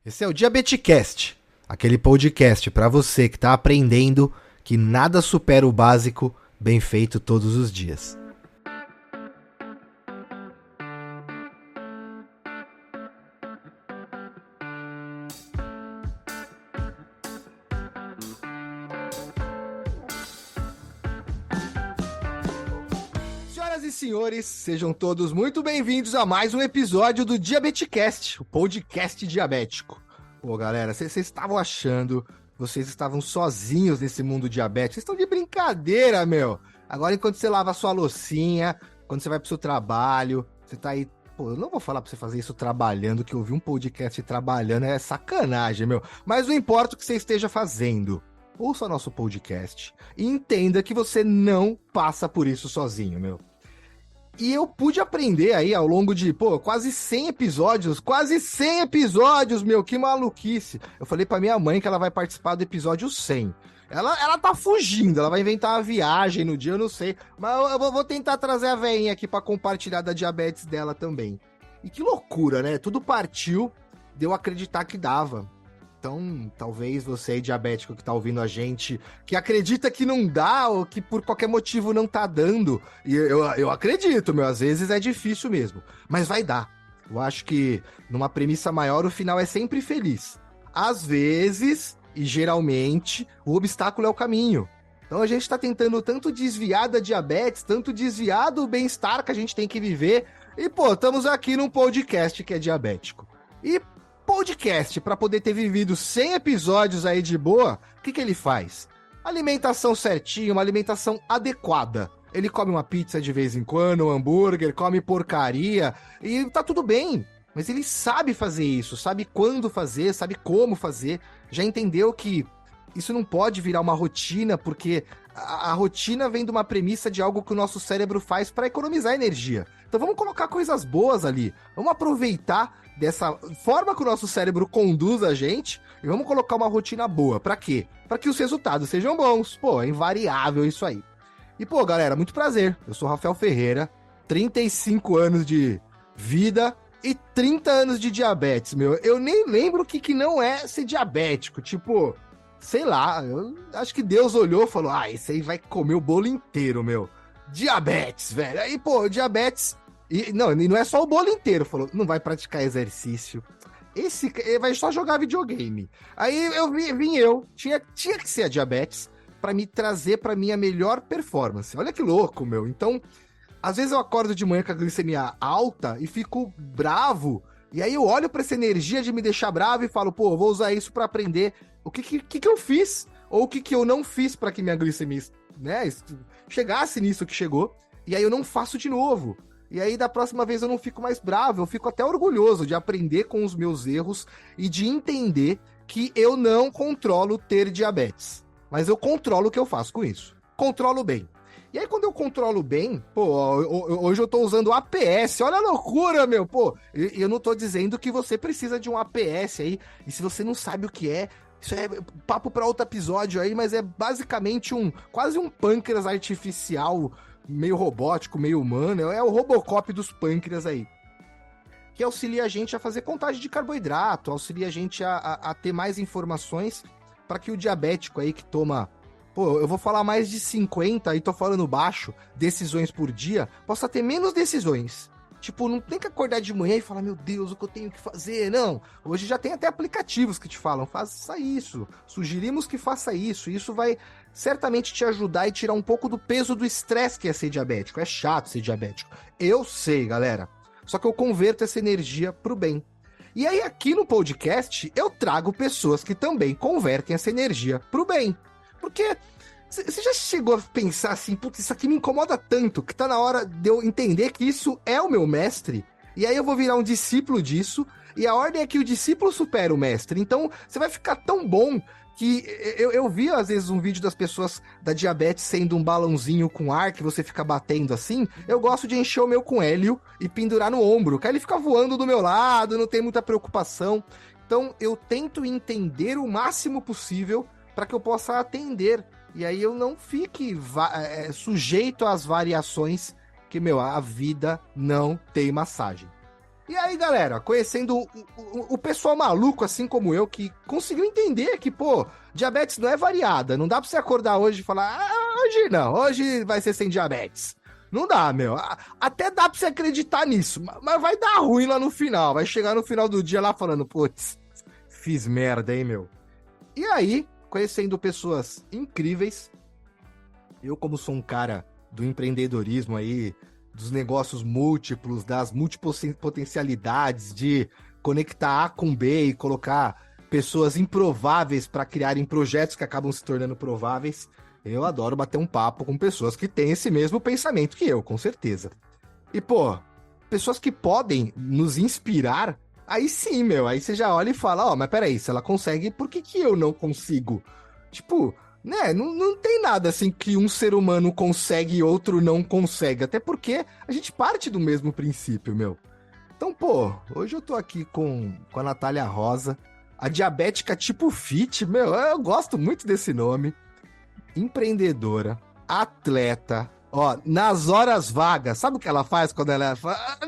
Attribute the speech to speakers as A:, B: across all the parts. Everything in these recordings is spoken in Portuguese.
A: Esse é o Diabeticast, aquele podcast para você que está aprendendo que nada supera o básico bem feito todos os dias. Senhoras e senhores, sejam todos muito bem-vindos a mais um episódio do Diabeticast, o podcast diabético. Pô, galera, vocês estavam achando, vocês estavam sozinhos nesse mundo diabético, vocês estão de brincadeira, meu. Agora, enquanto você lava a sua loucinha, quando você vai pro seu trabalho, você tá aí, pô, eu não vou falar pra você fazer isso trabalhando, que ouvir um podcast trabalhando é sacanagem, meu. Mas não importa o que você esteja fazendo, ouça nosso podcast e entenda que você não passa por isso sozinho, meu. E eu pude aprender aí ao longo de, quase 100 episódios, meu, que maluquice. Eu falei pra minha mãe que ela vai participar do episódio 100. Ela tá fugindo, ela vai inventar uma viagem no dia, eu não sei. Mas eu vou tentar trazer a veinha aqui pra compartilhar da diabetes dela também. E que loucura, né? Tudo partiu de eu acreditar que dava. Então, talvez você aí, diabético, que tá ouvindo a gente, que acredita que não dá ou que por qualquer motivo não tá dando, e eu acredito, meu, às vezes é difícil mesmo, mas vai dar. Eu acho que numa premissa maior o final é sempre feliz. Às vezes, e geralmente, o obstáculo é o caminho. Então a gente tá tentando tanto desviar da diabetes, tanto desviar do bem-estar que a gente tem que viver, e estamos aqui num podcast que é diabético. E podcast, para poder ter vivido 100 episódios aí de boa, o que ele faz? Alimentação certinha, uma alimentação adequada. Ele come uma pizza de vez em quando, um hambúrguer, come porcaria, e tá tudo bem. Mas ele sabe fazer isso, sabe quando fazer, sabe como fazer. Já entendeu que isso não pode virar uma rotina, porque a rotina vem de uma premissa de algo que o nosso cérebro faz para economizar energia. Então vamos colocar coisas boas ali. Vamos aproveitar dessa forma que o nosso cérebro conduz a gente e vamos colocar uma rotina boa. Para quê? Para que os resultados sejam bons. É invariável isso aí. E galera, muito prazer. Eu sou Rafael Ferreira, 35 anos de vida e 30 anos de diabetes, meu. Eu nem lembro o que não é ser diabético. Sei lá, eu acho que Deus olhou e falou, esse aí vai comer o bolo inteiro, meu. Diabetes, velho. Aí, diabetes... E não é só o bolo inteiro, falou, não vai praticar exercício. Ele vai só jogar videogame. Aí tinha que ser a diabetes pra me trazer pra minha melhor performance. Olha que louco, meu. Então, às vezes eu acordo de manhã com a glicemia alta e fico bravo. E aí eu olho pra essa energia de me deixar bravo e falo, eu vou usar isso pra aprender o que eu fiz ou o que eu não fiz pra que minha glicemia, né, chegasse nisso que chegou. E aí eu não faço de novo. E aí, da próxima vez, eu não fico mais bravo, eu fico até orgulhoso de aprender com os meus erros e de entender que eu não controlo ter diabetes. Mas eu controlo o que eu faço com isso. Controlo bem. E aí, quando eu controlo bem, hoje eu tô usando o APS, olha a loucura, meu, eu não tô dizendo que você precisa de um APS aí, e se você não sabe o que é, isso é papo para outro episódio aí, mas é basicamente quase um pâncreas artificial, meio robótico, meio humano, é o Robocop dos pâncreas aí, que auxilia a gente a fazer contagem de carboidrato, auxilia a gente a ter mais informações para que o diabético aí que toma, eu vou falar mais de 50, e tô falando baixo, decisões por dia, possa ter menos decisões. Não tem que acordar de manhã e falar, meu Deus, o que eu tenho que fazer? Não, hoje já tem até aplicativos que te falam, faça isso, sugerimos que faça isso, e isso vai certamente te ajudar e tirar um pouco do peso do estresse que é ser diabético. É chato ser diabético, eu sei, galera, só que eu converto essa energia pro bem. E aí aqui no podcast eu trago pessoas que também convertem essa energia pro bem, porque... Você já chegou a pensar assim, putz, isso aqui me incomoda tanto, que tá na hora de eu entender que isso é o meu mestre, e aí eu vou virar um discípulo disso, e a ordem é que o discípulo supera o mestre. Então, você vai ficar tão bom que eu vi, às vezes, um vídeo das pessoas da diabetes sendo um balãozinho com ar, que você fica batendo assim. Eu gosto de encher o meu com hélio e pendurar no ombro, que aí ele fica voando do meu lado, não tem muita preocupação. Então, eu tento entender o máximo possível para que eu possa atender. E aí eu não fique sujeito às variações, que, a vida não tem massagem. E aí, galera, conhecendo o pessoal maluco, assim como eu, que conseguiu entender que, pô, diabetes não é variada. Não dá pra você acordar hoje e falar, hoje não, hoje vai ser sem diabetes. Não dá, meu. Até dá pra você acreditar nisso, mas vai dar ruim lá no final. Vai chegar no final do dia lá falando, putz, fiz merda, hein, meu. E aí, conhecendo pessoas incríveis, eu como sou um cara do empreendedorismo aí, dos negócios múltiplos, das multipotencialidades de conectar A com B e colocar pessoas improváveis para criarem projetos que acabam se tornando prováveis, eu adoro bater um papo com pessoas que têm esse mesmo pensamento que eu, com certeza. E, pô, pessoas que podem nos inspirar, aí sim, meu, aí você já olha e fala, ó, mas peraí, se ela consegue, por que que eu não consigo? Tipo, né, não tem nada assim que um ser humano consegue e outro não consegue, até porque a gente parte do mesmo princípio, meu. Então, pô, hoje eu tô aqui com a Natália Rosa, a diabética tipo fit, meu, eu gosto muito desse nome, empreendedora, atleta, ó, nas horas vagas, sabe o que ela faz quando ela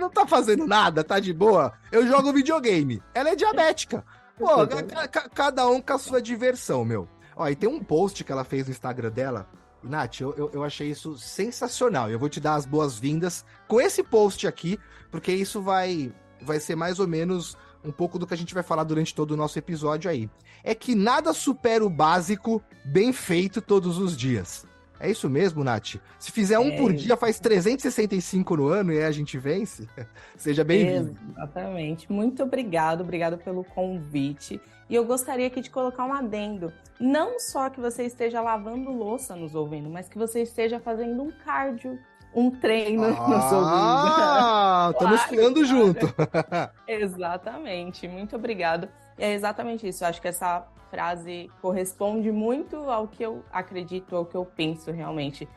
A: não tá fazendo nada, tá de boa? Eu jogo videogame. Ela é diabética. Pô, cada um com a sua diversão, meu. Ó, e tem um post que ela fez no Instagram dela. E, Nath, eu achei isso sensacional. Eu vou te dar as boas-vindas com esse post aqui, porque isso vai ser mais ou menos um pouco do que a gente vai falar durante todo o nosso episódio aí. É que nada supera o básico bem feito todos os dias. É isso mesmo, Nath? Se fizer um por dia, faz 365 no ano e aí a gente vence? Seja bem-vindo.
B: Exatamente. Muito obrigado pelo convite. E eu gostaria aqui de colocar um adendo. Não só que você esteja lavando louça nos ouvindo, mas que você esteja fazendo um cardio, um treino nos ouvindo.
A: Estamos criando junto.
B: Exatamente. Muito obrigado. É exatamente isso. Eu acho que essa frase corresponde muito ao que eu acredito, ao que eu penso realmente.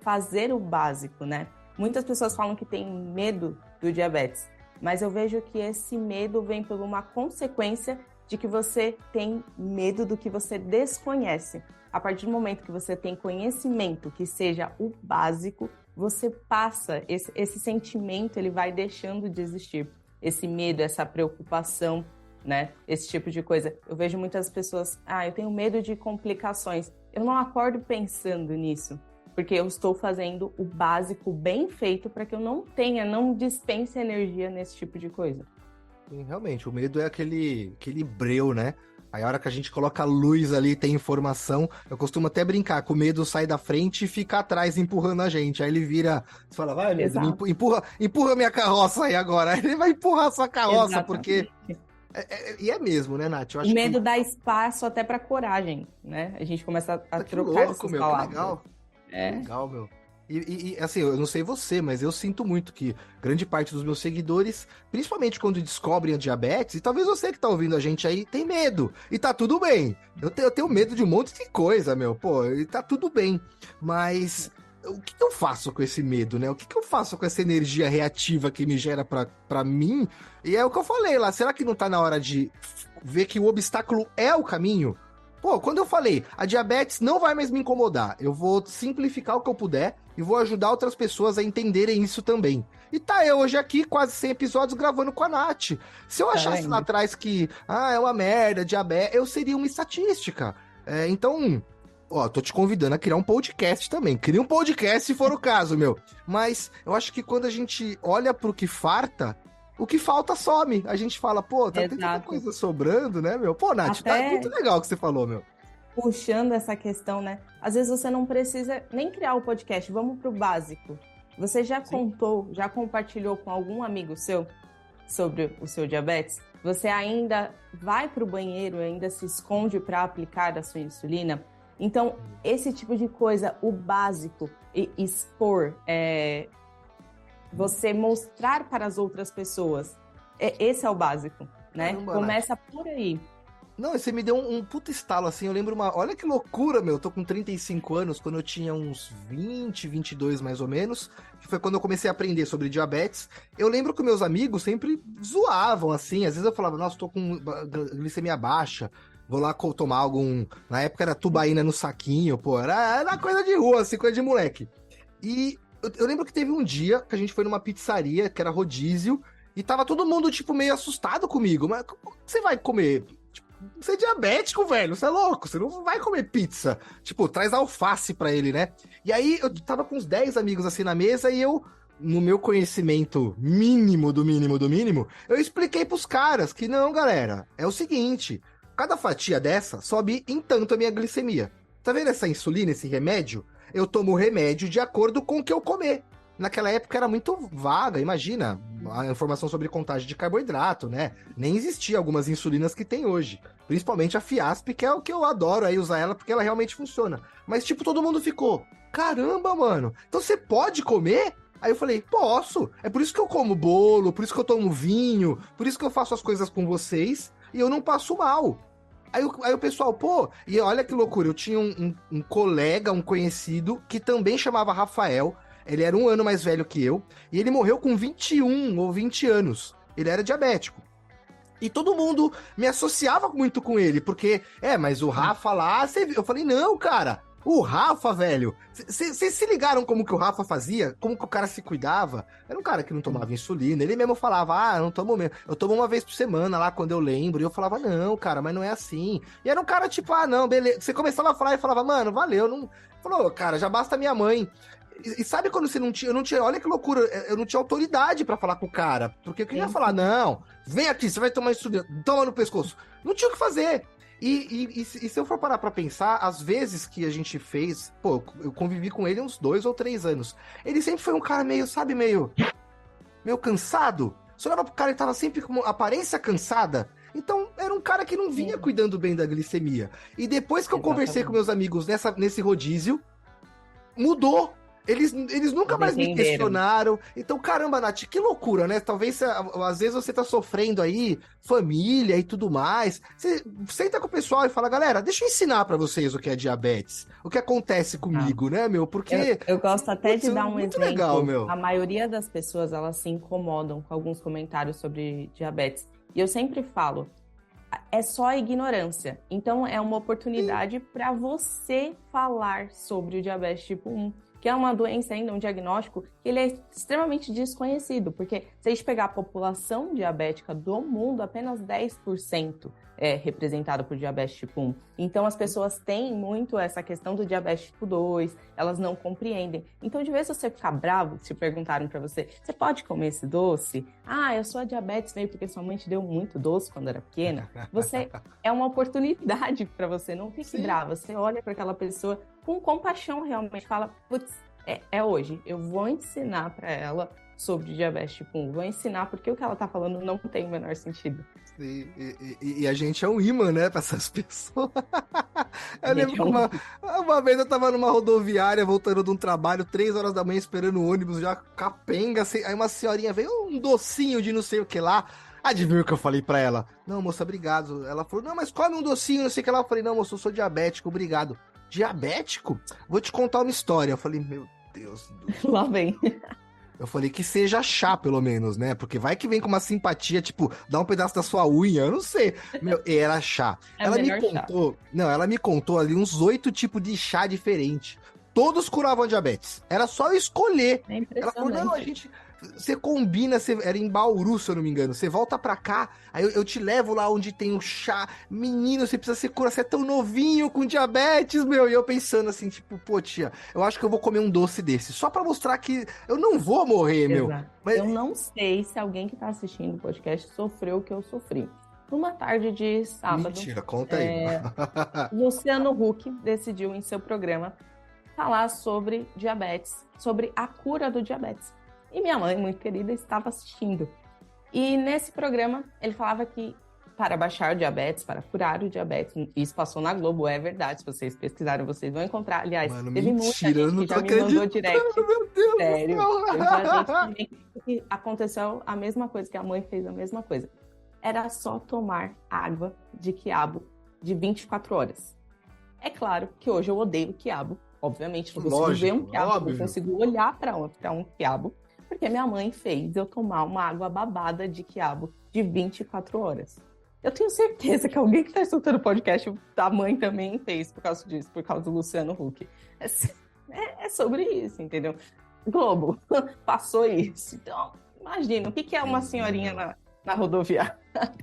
B: Fazer o básico, né? Muitas pessoas falam que têm medo do diabetes, mas eu vejo que esse medo vem por uma consequência de que você tem medo do que você desconhece. A partir do momento que você tem conhecimento que seja o básico, você passa, esse sentimento ele vai deixando de existir. Esse medo, essa preocupação, né? Esse tipo de coisa. Eu vejo muitas pessoas, eu tenho medo de complicações. Eu não acordo pensando nisso, porque eu estou fazendo o básico bem feito para que eu não dispense energia nesse tipo de coisa.
A: Sim, realmente, o medo é aquele breu, né? Aí a hora que a gente coloca a luz ali, tem informação, eu costumo até brincar, que o medo sai da frente e fica atrás empurrando a gente. Aí ele vira, você fala, vai, medo, empurra minha carroça aí agora. Aí ele vai empurrar a sua carroça, exatamente. Porque... E é mesmo, né, Nath? Eu acho
B: o medo dá espaço até pra coragem, né? A gente começa a trocar essas palavras.
A: Que legal. Legal, meu. E assim, eu não sei você, mas eu sinto muito que grande parte dos meus seguidores, principalmente quando descobrem a diabetes, e talvez você que tá ouvindo a gente aí, tem medo. E tá tudo bem. Eu tenho medo de um monte de coisa, meu. Pô, e tá tudo bem. Mas o que eu faço com esse medo, né? O que eu faço com essa energia reativa que me gera pra mim? E é o que eu falei lá. Será que não tá na hora de ver que o obstáculo é o caminho? Pô, quando eu falei, a diabetes não vai mais me incomodar, eu vou simplificar o que eu puder e vou ajudar outras pessoas a entenderem isso também. E tá eu hoje aqui, quase 100 episódios, gravando com a Nath. Se eu achasse lá atrás que, é uma merda, diabetes, eu seria uma estatística. Então, tô te convidando a criar um podcast também. Cria um podcast se for o caso, meu. Mas eu acho que quando a gente olha pro que farta, o que falta some. A gente fala, pô, tem tanta coisa sobrando, né, meu? Pô, Nath, tá muito legal o que você falou, meu.
B: Puxando essa questão, né? Às vezes você não precisa nem criar o podcast, vamos pro básico. Você já contou, já compartilhou com algum amigo seu sobre o seu diabetes? Você ainda vai pro banheiro, ainda se esconde para aplicar a sua insulina? Então, esse tipo de coisa, o básico, expor, você mostrar para as outras pessoas. Esse é o básico, né? Caramba, começa por aí.
A: Não, você me deu um puta estalo, assim, eu lembro olha que loucura, meu, eu tô com 35 anos, quando eu tinha uns 20, 22 mais ou menos, que foi quando eu comecei a aprender sobre diabetes, eu lembro que meus amigos sempre zoavam, assim, às vezes eu falava, nossa, tô com glicemia baixa, vou lá tomar algum, na época era tubaína no saquinho, pô, era coisa de rua, assim, coisa de moleque. E eu lembro que teve um dia que a gente foi numa pizzaria, que era rodízio, E tava todo mundo, tipo, meio assustado comigo. Mas como você vai comer? Tipo, você é diabético, velho. Você é louco. Você não vai comer pizza. Tipo, traz alface pra ele, né? E aí eu tava com uns 10 amigos assim na mesa e eu, no meu conhecimento mínimo do mínimo do mínimo, eu expliquei pros caras que não, galera, é o seguinte: cada fatia dessa sobe em tanto a minha glicemia. Tá vendo essa insulina, esse remédio? Eu tomo o remédio de acordo com o que eu comer. Naquela época era muito vaga, imagina, a informação sobre contagem de carboidrato, né? Nem existia algumas insulinas que tem hoje. Principalmente a Fiasp, que é o que eu adoro aí usar ela, porque ela realmente funciona. Mas, tipo, todo mundo ficou, caramba, mano, então você pode comer? Aí eu falei, posso. É por isso que eu como bolo, por isso que eu tomo vinho, por isso que eu faço as coisas com vocês e eu não passo mal. Aí o pessoal, pô, e olha que loucura, eu tinha um colega, um conhecido, que também chamava Rafael, ele era um ano mais velho que eu, e ele morreu com 21 ou 20 anos. Ele era diabético. E todo mundo me associava muito com ele, porque, mas o Rafa lá, você viu? Eu falei, não, cara, o Rafa, velho, vocês se ligaram como que o Rafa fazia? Como que o cara se cuidava? Era um cara que não tomava insulina, ele mesmo falava, eu não tomo mesmo, eu tomo uma vez por semana lá, quando eu lembro, e eu falava, não, cara, mas não é assim. E era um cara tipo, não, beleza, você começava a falar e falava, mano, valeu, não... Falou, cara, já basta minha mãe. E sabe quando você não tinha, eu não tinha, olha que loucura, eu não tinha autoridade pra falar com o cara, porque eu queria falar, não, vem aqui, você vai tomar insulina, toma no pescoço. Não tinha o que fazer. E se eu for parar pra pensar, às vezes que a gente fez, pô, eu convivi com ele uns 2 ou 3 anos. Ele sempre foi um cara meio, sabe, meio cansado. Você olhava pro cara e tava sempre com aparência cansada. Então, era um cara que não vinha cuidando bem da glicemia. E depois que eu conversei com meus amigos nesse rodízio, mudou. Eles nunca mais me questionaram. Então, caramba, Nath, que loucura, né? Talvez, às vezes, você tá sofrendo aí, família e tudo mais. Você senta com o pessoal e fala, galera, deixa eu ensinar pra vocês o que é diabetes. O que acontece comigo, né, meu? Porque...
B: Eu gosto até de dar um
A: muito
B: exemplo.
A: Legal, meu.
B: A maioria das pessoas, elas se incomodam com alguns comentários sobre diabetes. E eu sempre falo, é só ignorância. Então, é uma oportunidade para você falar sobre o diabetes tipo 1, que é uma doença ainda, um diagnóstico, que ele é extremamente desconhecido, porque se a gente pegar a população diabética do mundo, apenas 10% é representada por diabetes tipo 1. Então, as pessoas têm muito essa questão do diabetes tipo 2, elas não compreendem. Então, de vez em você ficar bravo, se perguntarem para você, você pode comer esse doce? Eu sou a diabetes veio porque sua mãe te deu muito doce quando era pequena. Você é uma oportunidade para você, não fique brava. Você olha para aquela pessoa com compaixão, realmente fala, putz, é hoje, eu vou ensinar para ela sobre diabetes tipo 1, vou ensinar porque o que ela tá falando não tem o menor sentido.
A: E a gente é um imã, né, pra essas pessoas. Eu lembro que uma vez eu tava numa rodoviária, voltando de um trabalho, 3 horas da manhã, esperando o ônibus, já capenga, assim, aí uma senhorinha veio, um docinho de não sei o que lá. Adivinha o que eu falei pra ela? Não, moça, obrigado. Ela falou, não, mas come um docinho, não sei o que lá. Eu falei, não, moça, eu sou diabético, obrigado. Diabético? Vou te contar uma história. Eu falei, meu Deus do céu.
B: Lá vem.
A: Eu falei que seja chá, pelo menos, né? Porque vai que vem com uma simpatia, tipo, dá um pedaço da sua unha, eu não sei. Meu, era chá. Ela me contou, ela me contou ali uns 8 tipos de chá diferentes. Todos curavam diabetes. Era só eu escolher. Ela falou, não, você combina, era em Bauru, se eu não me engano. Você volta pra cá, aí eu te levo lá onde tem o chá. Menino, você precisa ser cura, você é tão novinho com diabetes, meu. E eu pensando assim, tipo, pô, tia, eu acho que eu vou comer um doce desse, só pra mostrar que eu não vou morrer, meu.
B: Mas... Eu não sei se alguém que tá assistindo o podcast sofreu o que eu sofri. Numa tarde de sábado...
A: Mentira, conta aí.
B: Luciano Huck decidiu em seu programa falar sobre diabetes, sobre a cura do diabetes. E minha mãe, muito querida, estava assistindo. E nesse programa, ele falava que para baixar o diabetes, para curar o diabetes, isso passou na Globo, é verdade. Se vocês pesquisarem, vocês vão encontrar. Aliás,
A: mano,
B: teve
A: mentira,
B: muita gente que já me mandou direct.
A: Meu Deus,
B: sério. Muita gente que aconteceu a mesma coisa, que a mãe fez a mesma coisa. Era só tomar água de quiabo de 24 horas. É claro que hoje eu odeio quiabo. Obviamente, não consigo ver um quiabo, não consigo olhar para um quiabo. Porque minha mãe fez eu tomar uma água babada de quiabo de 24 horas. Eu tenho certeza que alguém que está escutando o podcast, a mãe também fez por causa disso, por causa do Luciano Huck. É sobre isso, entendeu? Globo, passou isso. Então, Imagina, o que é uma senhorinha na rodoviária?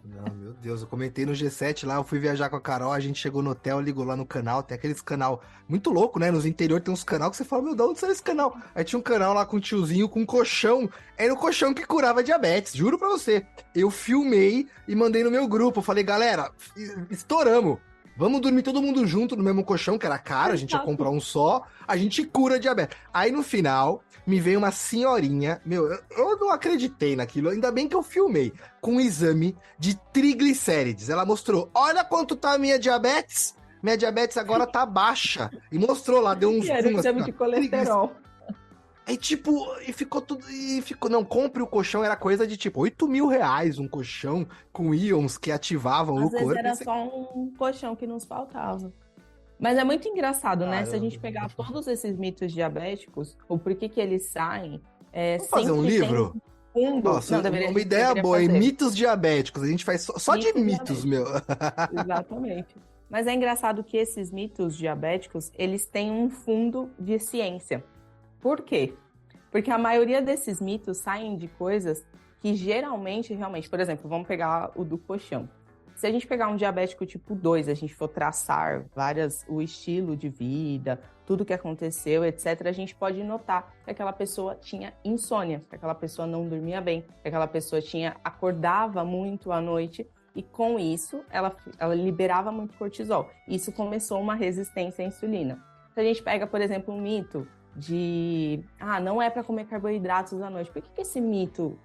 A: Não, meu Deus, eu comentei no G7 lá, eu fui viajar com a Carol, a gente chegou no hotel, ligou lá no canal, tem aqueles canal muito louco, né? Nos interior tem uns canal que você fala, meu, de onde saiu esse canal? Aí tinha um canal lá com um tiozinho com um colchão, era o colchão que curava diabetes, juro pra você. Eu filmei e mandei no meu grupo, falei, galera, estouramos. Vamos dormir todo mundo junto no mesmo colchão, que era caro, a gente ia comprar um só, a gente cura diabetes. Aí no final, me veio uma senhorinha, meu, eu não acreditei naquilo, ainda bem que eu filmei, com um exame de triglicérides. Ela mostrou, olha quanto tá a minha diabetes agora tá baixa. E mostrou lá, deu uns...
B: E era o exame de colesterol.
A: Aí, tipo, não, compre o colchão, era coisa de, tipo, R$ 8.000 um colchão com íons que ativavam
B: Às
A: o
B: vezes
A: corpo.
B: era só um colchão que nos faltava. Mas é muito engraçado, né? Se a gente pegar todos esses mitos diabéticos, o porquê que eles saem,
A: Vamos fazer um livro?
B: Fundo.
A: Nossa,
B: Não, deveria,
A: uma ideia boa,
B: fazer.
A: Mitos diabéticos. A gente faz só de mitos, meu.
B: Exatamente. Mas é engraçado que esses mitos diabéticos, eles têm um fundo de ciência. Por quê? Porque a maioria desses mitos saem de coisas que geralmente, realmente, por exemplo, vamos pegar o do colchão. Se a gente pegar um diabético tipo 2, a gente for traçar o estilo de vida, tudo que aconteceu, etc., a gente pode notar que aquela pessoa tinha insônia, que aquela pessoa não dormia bem, que aquela pessoa acordava muito à noite e com isso ela liberava muito cortisol. Isso começou uma resistência à insulina. Se a gente pega, por exemplo, um mito de não é para comer carboidratos à noite. Por que esse mito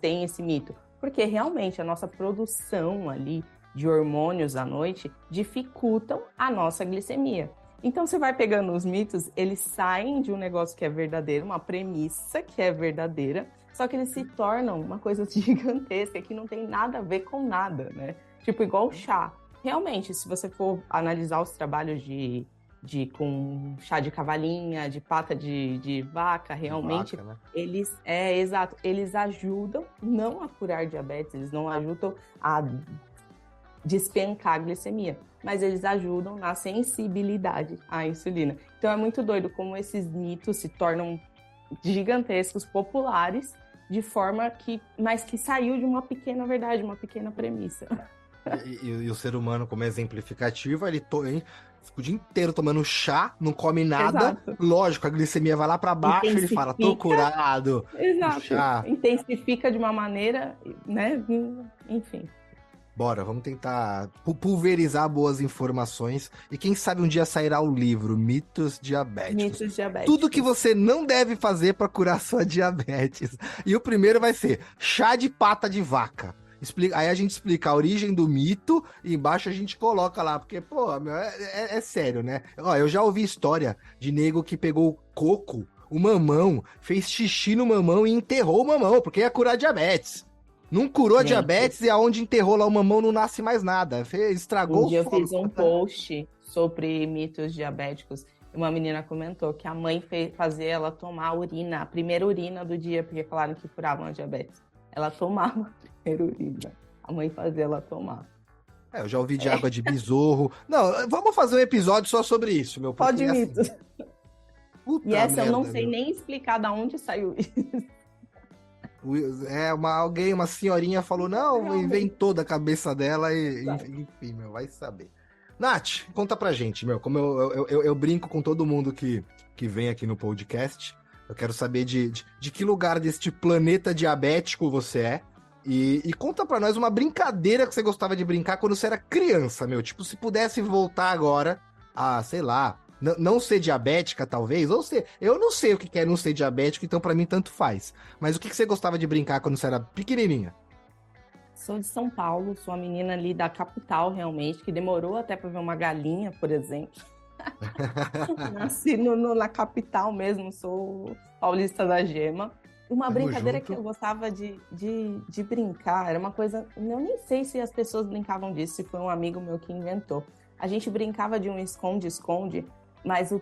B: tem esse mito? Porque realmente a nossa produção ali de hormônios à noite dificultam a nossa glicemia. Então você vai pegando os mitos, eles saem de um negócio que é verdadeiro, uma premissa que é verdadeira, só que eles se tornam uma coisa gigantesca que não tem nada a ver com nada, né? Tipo, igual o chá. Realmente, se você for analisar os trabalhos com chá de cavalinha, de pata de vaca, realmente,
A: vaca, né?
B: eles ajudam não a curar diabetes, eles não ajudam a despencar a glicemia, mas eles ajudam na sensibilidade à insulina. Então é muito doido como esses mitos se tornam gigantescos, populares, de forma mas que saiu de uma pequena verdade, uma pequena premissa.
A: E o ser humano, como exemplificativo, ele fica o dia inteiro tomando chá, não come nada.
B: Exato.
A: Lógico, a glicemia vai lá para baixo, ele fala, tô curado.
B: Exato. Chá. Intensifica de uma maneira, né? Enfim.
A: Bora, vamos tentar pulverizar boas informações e quem sabe um dia sairá o livro Mitos Diabéticos.
B: Mitos Diabéticos.
A: Tudo que você não deve fazer para curar sua diabetes. E o primeiro vai ser chá de pata de vaca. Aí a gente explica a origem do mito e embaixo a gente coloca lá, porque, pô, é sério, né? Ó, eu já ouvi história de nego que pegou o coco, o mamão, fez xixi no mamão e enterrou o mamão, porque ia curar diabetes. Não curou a diabetes e aonde enterrou lá o mamão não nasce mais nada. Estragou
B: o dia eu fiz um post sobre mitos diabéticos. Uma menina comentou que a mãe fazia ela tomar a urina, a primeira urina do dia, porque falaram que curavam a diabetes. Ela tomava a primeira urina. A mãe fazia ela tomar.
A: Eu já ouvi de água de besouro. Não, vamos fazer um episódio só sobre isso, meu.
B: Pode mitos.
A: Puta
B: e essa
A: merda,
B: eu não sei nem explicar de onde saiu isso.
A: Uma senhorinha falou, não, inventou da cabeça dela e enfim, meu, vai saber. Nath, conta pra gente, meu, como eu brinco com todo mundo que vem aqui no podcast, eu quero saber de que lugar deste planeta diabético você é, e conta pra nós uma brincadeira que você gostava de brincar quando você era criança, meu, tipo, se pudesse voltar agora a, sei lá, não ser diabética, talvez, ou ser... Eu não sei o que é não ser diabético, então pra mim tanto faz. Mas o que você gostava de brincar quando você era pequenininha?
B: Sou de São Paulo, sou uma menina ali da capital, realmente, que demorou até pra ver uma galinha, por exemplo. Nasci na capital mesmo, sou paulista da gema. Uma brincadeira que eu gostava de brincar, era uma coisa... Eu nem sei se as pessoas brincavam disso, se foi um amigo meu que inventou. A gente brincava de um esconde-esconde, mas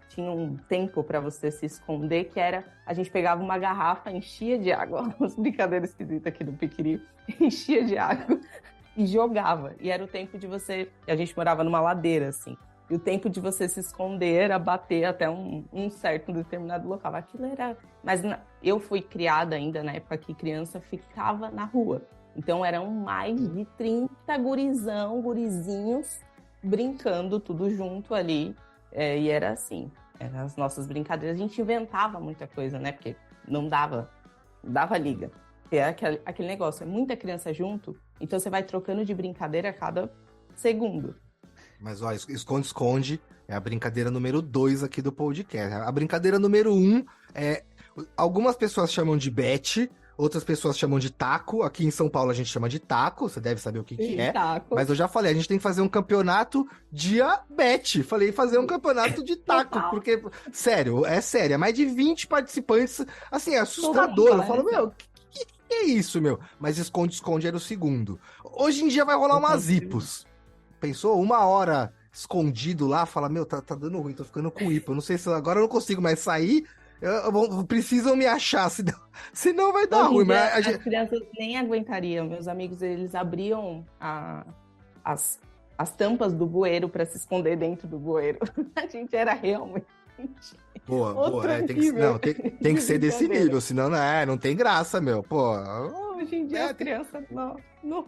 B: tinha um tempo para você se esconder, que era, a gente pegava uma garrafa, enchia de água, umas brincadeiras esquisitas aqui no Piquiri, enchia de água e jogava. E era o tempo de você, a gente morava numa ladeira, assim, E o tempo de você se esconder era bater até um certo determinado local. Aquilo era... Mas eu fui criada ainda na época que criança ficava na rua. Então eram mais de 30 gurizinhos brincando tudo junto ali. E era assim, eram as nossas brincadeiras. A gente inventava muita coisa, né? Porque não dava liga. É aquele negócio, é muita criança junto, então você vai trocando de brincadeira a cada segundo.
A: Mas, ó, esconde-esconde é a brincadeira número 2 aqui do podcast. A brincadeira número 1 é... Algumas pessoas chamam de bete, outras pessoas chamam de taco. Aqui em São Paulo a gente chama de taco, você deve saber o que é.
B: Taco.
A: Mas eu já falei, a gente tem que fazer um campeonato diabete. Falei fazer um campeonato de taco, porque, sério, é mais de 20 participantes. Assim, é assustador. Eu falo, meu, que é isso, meu? Mas esconde-esconde era o segundo. Hoje em dia vai rolar umas hipos. Pensou? 1 hora escondido lá, fala, meu, tá dando ruim, tô ficando com hipo. Eu não sei se agora eu não consigo mais sair. Precisam me achar, senão vai dar ruim.
B: Mas as crianças nem aguentariam. Meus amigos, eles abriam as tampas do bueiro para se esconder dentro do bueiro. A gente era realmente...
A: Boa. Tem que ser desse nível, senão não tem graça, meu. Pô,
B: hoje em dia a criança não...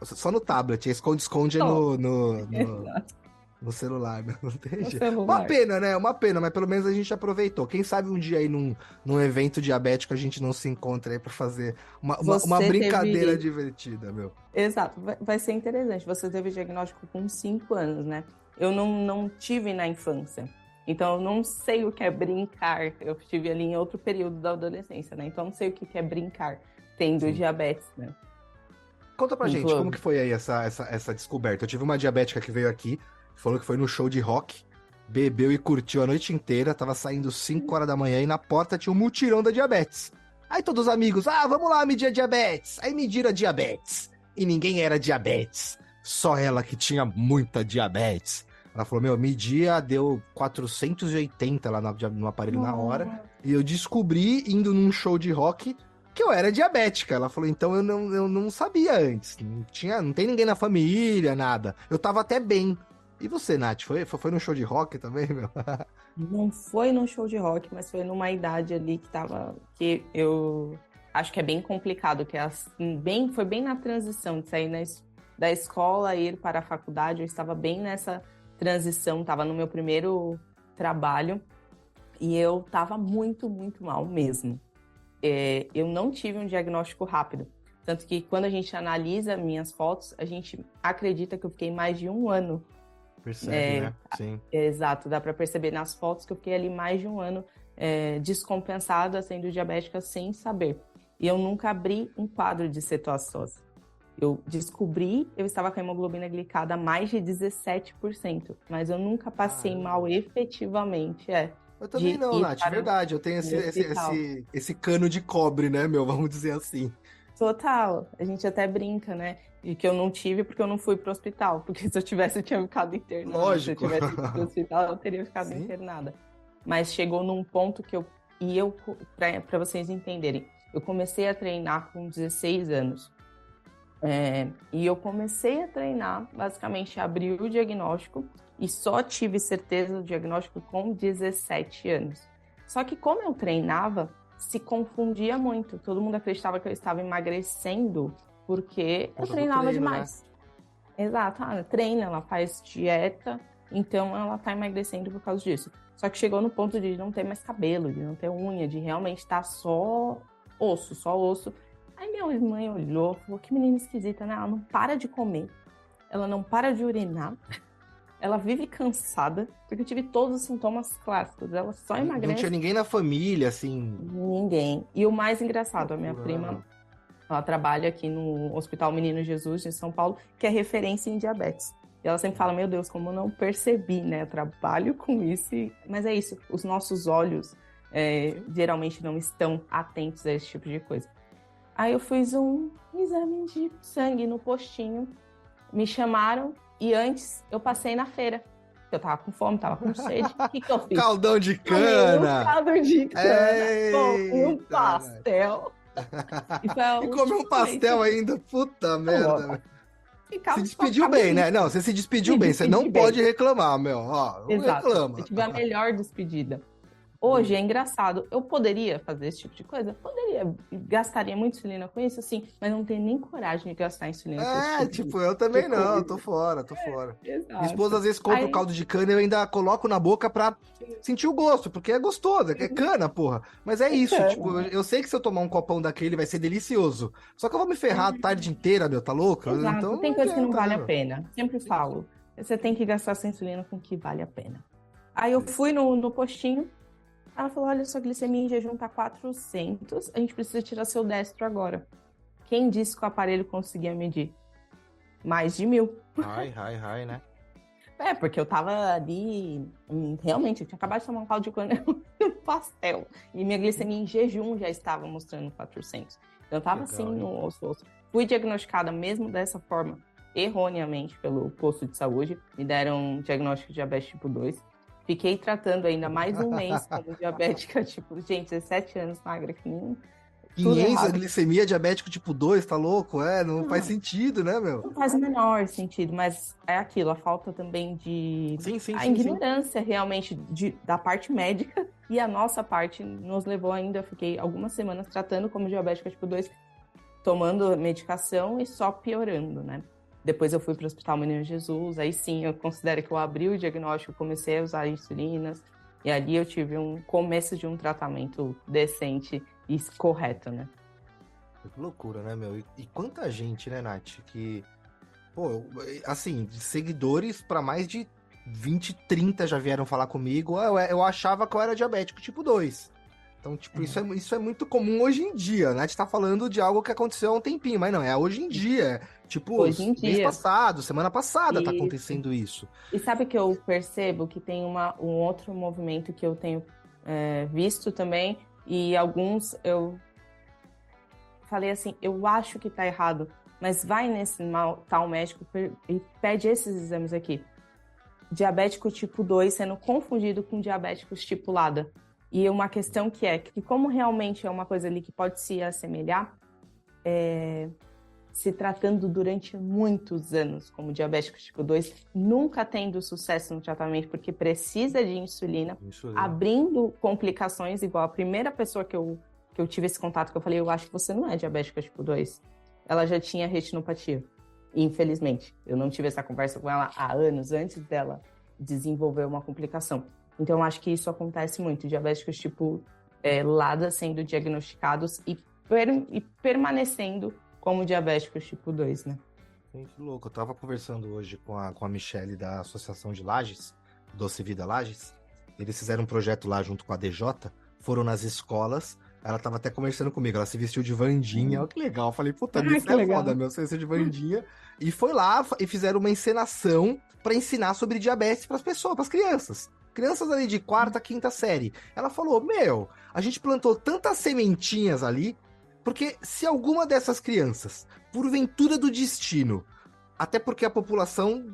A: Só no tablet, esconde-esconde no celular, não tem jeito. Uma pena, né? Uma pena, mas pelo menos a gente aproveitou. Quem sabe um dia aí num evento diabético a gente não se encontra aí pra fazer uma brincadeira divertida, meu.
B: Exato, vai ser interessante. Você teve diagnóstico com 5 anos, né? Eu não tive na infância. Então, eu não sei o que é brincar. Eu estive ali em outro período da adolescência, né? Então, eu não sei o que é brincar tendo diabetes, né?
A: Conta pra gente, como que foi aí essa descoberta? Eu tive uma diabética que veio aqui, falou que foi no show de rock, bebeu e curtiu a noite inteira, tava saindo 5 horas da manhã e na porta tinha um mutirão da diabetes. Aí todos os amigos, vamos lá medir a diabetes. Aí mediram a diabetes. E ninguém era diabetes. Só ela que tinha muita diabetes. Ela falou, meu, media, deu 480 lá no aparelho na hora. E eu descobri, indo num show de rock, que eu era diabética. Ela falou, então eu não sabia antes. Não tem ninguém na família, nada. Eu tava até bem. E você, Nath, foi no show de rock também, meu?
B: Não foi num show de rock, mas foi numa idade ali que eu acho que é bem complicado, que foi bem na transição de sair da escola e ir para a faculdade. Eu estava bem nessa transição, estava no meu primeiro trabalho e eu estava muito, muito mal mesmo. Eu não tive um diagnóstico rápido. Tanto que quando a gente analisa minhas fotos, a gente acredita que eu fiquei mais de 1 ano.
A: Percebe, né? Sim.
B: Exato, dá para perceber nas fotos que eu fiquei ali mais de 1 ano descompensada, sendo diabética sem saber. E eu nunca abri um quadro de cetoacidose. Eu descobri, eu estava com a hemoglobina glicada a mais de 17%, mas eu nunca passei mal efetivamente.
A: Eu também não, Nath, verdade. Eu tenho esse cano de cobre, né, meu? Vamos dizer assim.
B: Total. A gente até brinca, né? E que eu não tive porque eu não fui pro hospital. Porque se eu tivesse, eu tinha ficado internada.
A: Lógico.
B: Se eu tivesse ido pro hospital, eu teria ficado internada. Mas chegou num ponto que pra vocês entenderem, eu comecei a treinar com 16 anos. E eu comecei a treinar, basicamente, abri o diagnóstico e só tive certeza do diagnóstico com 17 anos. Só que como eu treinava, se confundia muito. Todo mundo acreditava que eu estava emagrecendo porque eu treinava demais. Né? Exato. Treina, ela faz dieta, então ela tá emagrecendo por causa disso. Só que chegou no ponto de não ter mais cabelo, de não ter unha, de realmente estar só osso. Aí minha mãe olhou, falou, que menina esquisita, né? Ela não para de comer, ela não para de urinar, ela vive cansada, porque eu tive todos os sintomas clássicos, ela só emagrece.
A: Não tinha ninguém na família, assim?
B: Ninguém. E o mais engraçado, a minha prima, ela trabalha aqui no Hospital Menino Jesus, em São Paulo, que é referência em diabetes. E ela sempre fala, meu Deus, como eu não percebi, né? Eu trabalho com isso, mas é isso, os nossos olhos geralmente não estão atentos a esse tipo de coisa. Aí eu fiz um exame de sangue no postinho, me chamaram e antes eu passei na feira. Eu tava com fome, tava com sede. O que eu fiz?
A: Caldão de cana!
B: Caldo de cana com um pastel.
A: E comeu um pastel ainda? Puta merda.
B: ficar
A: Se
B: pra
A: despediu
B: ficar
A: bem, né?
B: bonito.
A: Não, você se despediu
B: Me
A: bem. Você não
B: despedi bem.
A: pode reclamar, meu. Ó, não
B: Exato.
A: reclama.
B: Eu tive a melhor despedida. Hoje
A: Boa.
B: é engraçado. Eu poderia fazer esse tipo de coisa? Poderia. Gastaria muito insulina com isso, sim, mas não tenho nem coragem de gastar insulina com esse
A: É,
B: tipo
A: tipo, eu
B: de
A: também não. Tô
B: coisa.
A: fora, tô fora. Minha esposa
B: Exato.
A: às vezes compra o
B: Aí,
A: caldo de cana e eu ainda coloco na boca pra sentir o gosto, porque é gostoso, é cana, porra. Mas é isso, tipo,
B: bacana,
A: eu sei que se eu tomar um copão daquele vai ser delicioso. Só que eu vou me ferrar a
B: né?
A: tarde inteira, meu, tá louco?
B: Exato.
A: Então não
B: Tem coisa que não
A: adianta,
B: vale
A: né,
B: a
A: meu?
B: pena. Sempre falo. Você tem que gastar sua insulina com o que vale a pena. Aí eu fui no postinho. Ela falou: olha, sua glicemia em jejum tá 400. A gente precisa tirar seu destro agora. Quem disse que o aparelho conseguia medir? Mais de 1.000.
A: Ai, né?
B: É, porque eu tava ali. Realmente, eu tinha acabado de tomar um caldo de cana e um pastel. E minha glicemia em jejum já estava mostrando 400. Então eu tava assim
A: Legal, hein?
B: no osso. Fui diagnosticada mesmo dessa forma, erroneamente, pelo posto de saúde. Me deram um diagnóstico de diabetes tipo 2. Fiquei tratando ainda mais um mês como diabética, tipo, gente, 17 anos, magra, que nem tudo
A: 500 a
B: errado.
A: glicemia diabético tipo 2, tá louco? É, não faz
B: Não,
A: sentido, né, meu?
B: não faz o menor sentido, mas é aquilo, a falta também a
A: Sim.
B: ignorância realmente da parte médica e a nossa parte nos levou ainda, eu fiquei algumas semanas tratando como diabética tipo 2, tomando medicação e só piorando, né? Depois eu fui para o Hospital Menino Jesus, aí sim eu considero que eu abri o diagnóstico, comecei a usar insulinas, e ali eu tive um começo de um tratamento decente e correto, né?
A: Que loucura, né, meu? E quanta gente, né, Nath, que, pô, assim, de seguidores pra mais de 20, 30 já vieram falar comigo. Eu achava que eu era diabético tipo 2. Então, tipo, isso é muito comum hoje em dia, né? A gente tá falando de algo que aconteceu há um tempinho, mas não, é hoje em dia. Tipo,
B: Hoje em
A: mês
B: dia,
A: passado, semana passada tá
B: isso.
A: acontecendo isso.
B: E sabe que eu percebo que tem um outro movimento que eu tenho visto também, e alguns eu falei assim, eu acho que tá errado, mas vai nesse tal médico e pede esses exames aqui. Diabético tipo 2 sendo confundido com diabético estipulada. E uma questão que como realmente é uma coisa ali que pode se assemelhar, se tratando durante muitos anos como diabético tipo 2, nunca tendo sucesso no tratamento, porque precisa de insulina,
A: Insulina.
B: abrindo complicações, igual a primeira pessoa que eu tive esse contato, que eu falei, eu acho que você não é diabética tipo 2. Ela já tinha retinopatia. E, infelizmente, eu não tive essa conversa com ela há anos, antes dela desenvolver uma complicação. Então, eu acho que isso acontece muito. Diabéticos tipo LADA sendo diagnosticados e permanecendo como diabéticos tipo 2, né?
A: Gente, louco. Eu tava conversando hoje com a Michelle da Associação de Lages, Doce Vida Lages. Eles fizeram um projeto lá junto com a DJ, foram nas escolas. Ela tava até conversando comigo, ela se vestiu de Wandinha, olha que legal. Eu falei, puta,
B: Ah,
A: isso
B: que
A: é foda,
B: legal.
A: meu, você vestiu de Wandinha. E foi lá e fizeram uma encenação pra ensinar sobre diabetes pras pessoas, pras crianças. Crianças ali de quarta, quinta série. Ela falou, meu, a gente plantou tantas sementinhas ali, porque se alguma dessas crianças, porventura do destino, até porque a população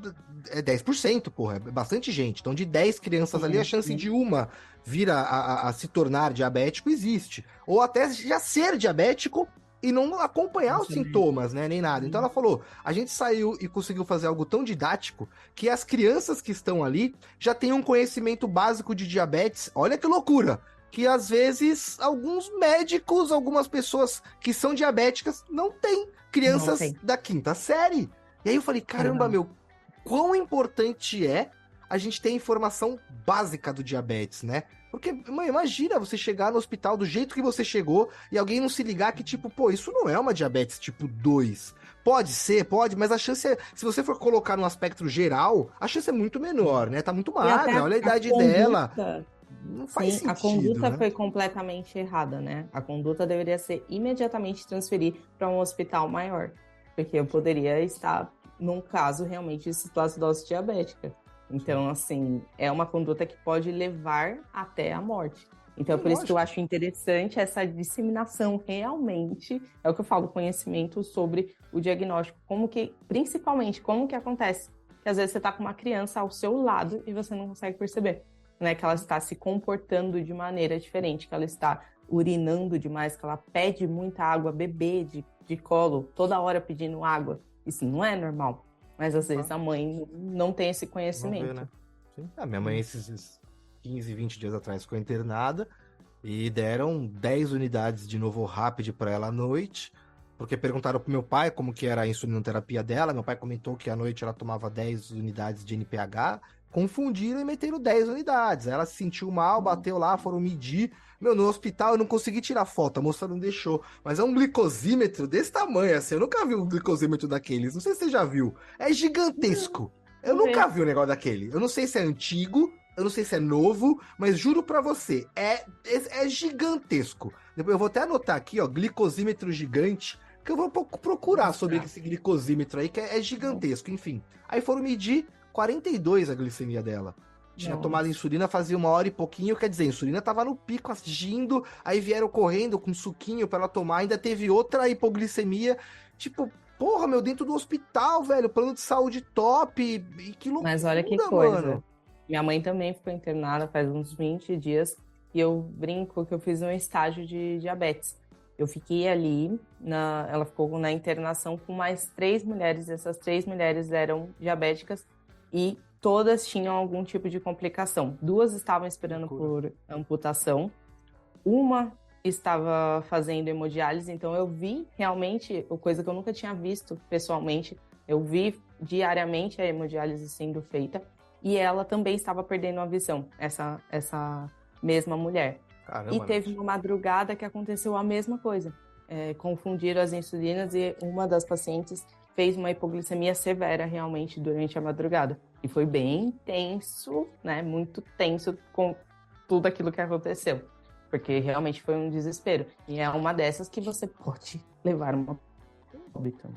A: é 10%, porra, é bastante gente. Então, de 10 crianças ali, a chance de uma vir a se tornar diabético existe. Ou até já ser diabético e não acompanhar os sintomas, né? Nem nada. Então ela falou: a gente saiu e conseguiu fazer algo tão didático que as crianças que estão ali já têm um conhecimento básico de diabetes. Olha que loucura! Que às vezes alguns médicos, algumas pessoas que são diabéticas não têm.
B: Não
A: Crianças
B: tem.
A: da quinta série. E aí eu falei, caramba,
B: Exato.
A: meu, quão importante é a gente ter informação básica do diabetes, né? Porque, mãe, imagina você chegar no hospital do jeito que você chegou e alguém não se ligar que, tipo, pô, isso não é uma diabetes tipo 2. Pode ser, pode, mas a chance é, se você for colocar no aspecto geral, a chance é muito menor, né? Tá muito
B: E até
A: magra, olha a
B: a
A: idade dela.
B: conduta,
A: Não faz
B: sim, a
A: sentido,
B: conduta
A: né?
B: foi completamente errada, né? A conduta deveria ser imediatamente transferir para um hospital maior, porque eu poderia estar num caso realmente de citoacidose diabética.
A: Sim.
B: Então, assim, é uma conduta que pode levar até a morte. Então, é
A: Sim,
B: por isso que eu
A: lógico.
B: acho interessante essa disseminação realmente, é o que eu falo, conhecimento sobre o diagnóstico, como que, principalmente, como que acontece. Que às vezes você está com uma criança ao seu lado e você não consegue perceber, né? Que ela está se comportando de maneira diferente, que ela está urinando demais, que ela pede muita água, bebê de colo, toda hora pedindo água. Isso não é normal. Mas às vezes a mãe não tem esse
A: Vamos
B: conhecimento.
A: ver, né? Sim. A minha mãe, esses 15, 20 dias atrás, ficou internada e deram 10 unidades de Novo Rapid para ela à noite, porque perguntaram pro meu pai como que era a insulinoterapia dela. Meu pai comentou que à noite ela tomava 10 unidades de NPH, confundiram e meteram 10 unidades. Aí ela se sentiu mal, bateu lá, foram medir. Meu, no hospital eu não consegui tirar foto, a moça não deixou. Mas é um glicosímetro desse tamanho, assim. Eu nunca vi um glicosímetro daqueles. Não sei se você já viu. É gigantesco. Eu
B: Vamos
A: nunca
B: ver.
A: vi um negócio daquele. Eu não sei se é antigo, eu não sei se é novo, mas juro pra você, é gigantesco. Depois eu vou até anotar aqui, ó, glicosímetro gigante, que eu vou procurar sobre esse glicosímetro aí, que é gigantesco, enfim. Aí foram medir 42 a glicemia dela. Tinha tomado insulina fazia 1 hora e pouquinho, quer dizer, a insulina tava no pico, agindo, aí vieram correndo com suquinho pra ela tomar, ainda teve outra hipoglicemia, tipo, porra, meu, dentro do hospital, velho, plano de saúde top, e que
B: Mas olha que
A: loucura,
B: coisa.
A: mano.
B: Minha mãe também ficou internada faz uns 20 dias e eu brinco que eu fiz um estágio de diabetes. Eu fiquei ali, ela ficou na internação com mais 3 mulheres. Essas 3 mulheres eram diabéticas e todas tinham algum tipo de complicação. 2 estavam esperando por amputação, uma estava fazendo hemodiálise, então eu vi realmente, coisa que eu nunca tinha visto pessoalmente, eu vi diariamente a hemodiálise sendo feita. E ela também estava perdendo a visão, essa mesma mulher.
A: Caramba,
B: E teve
A: Nath.
B: uma madrugada que aconteceu a mesma coisa. Confundiram as insulinas e uma das pacientes fez uma hipoglicemia severa realmente durante a madrugada. E foi bem tenso, né? Muito tenso com tudo aquilo que aconteceu. Porque realmente foi um desespero. E é uma dessas que você pode levar uma óbito.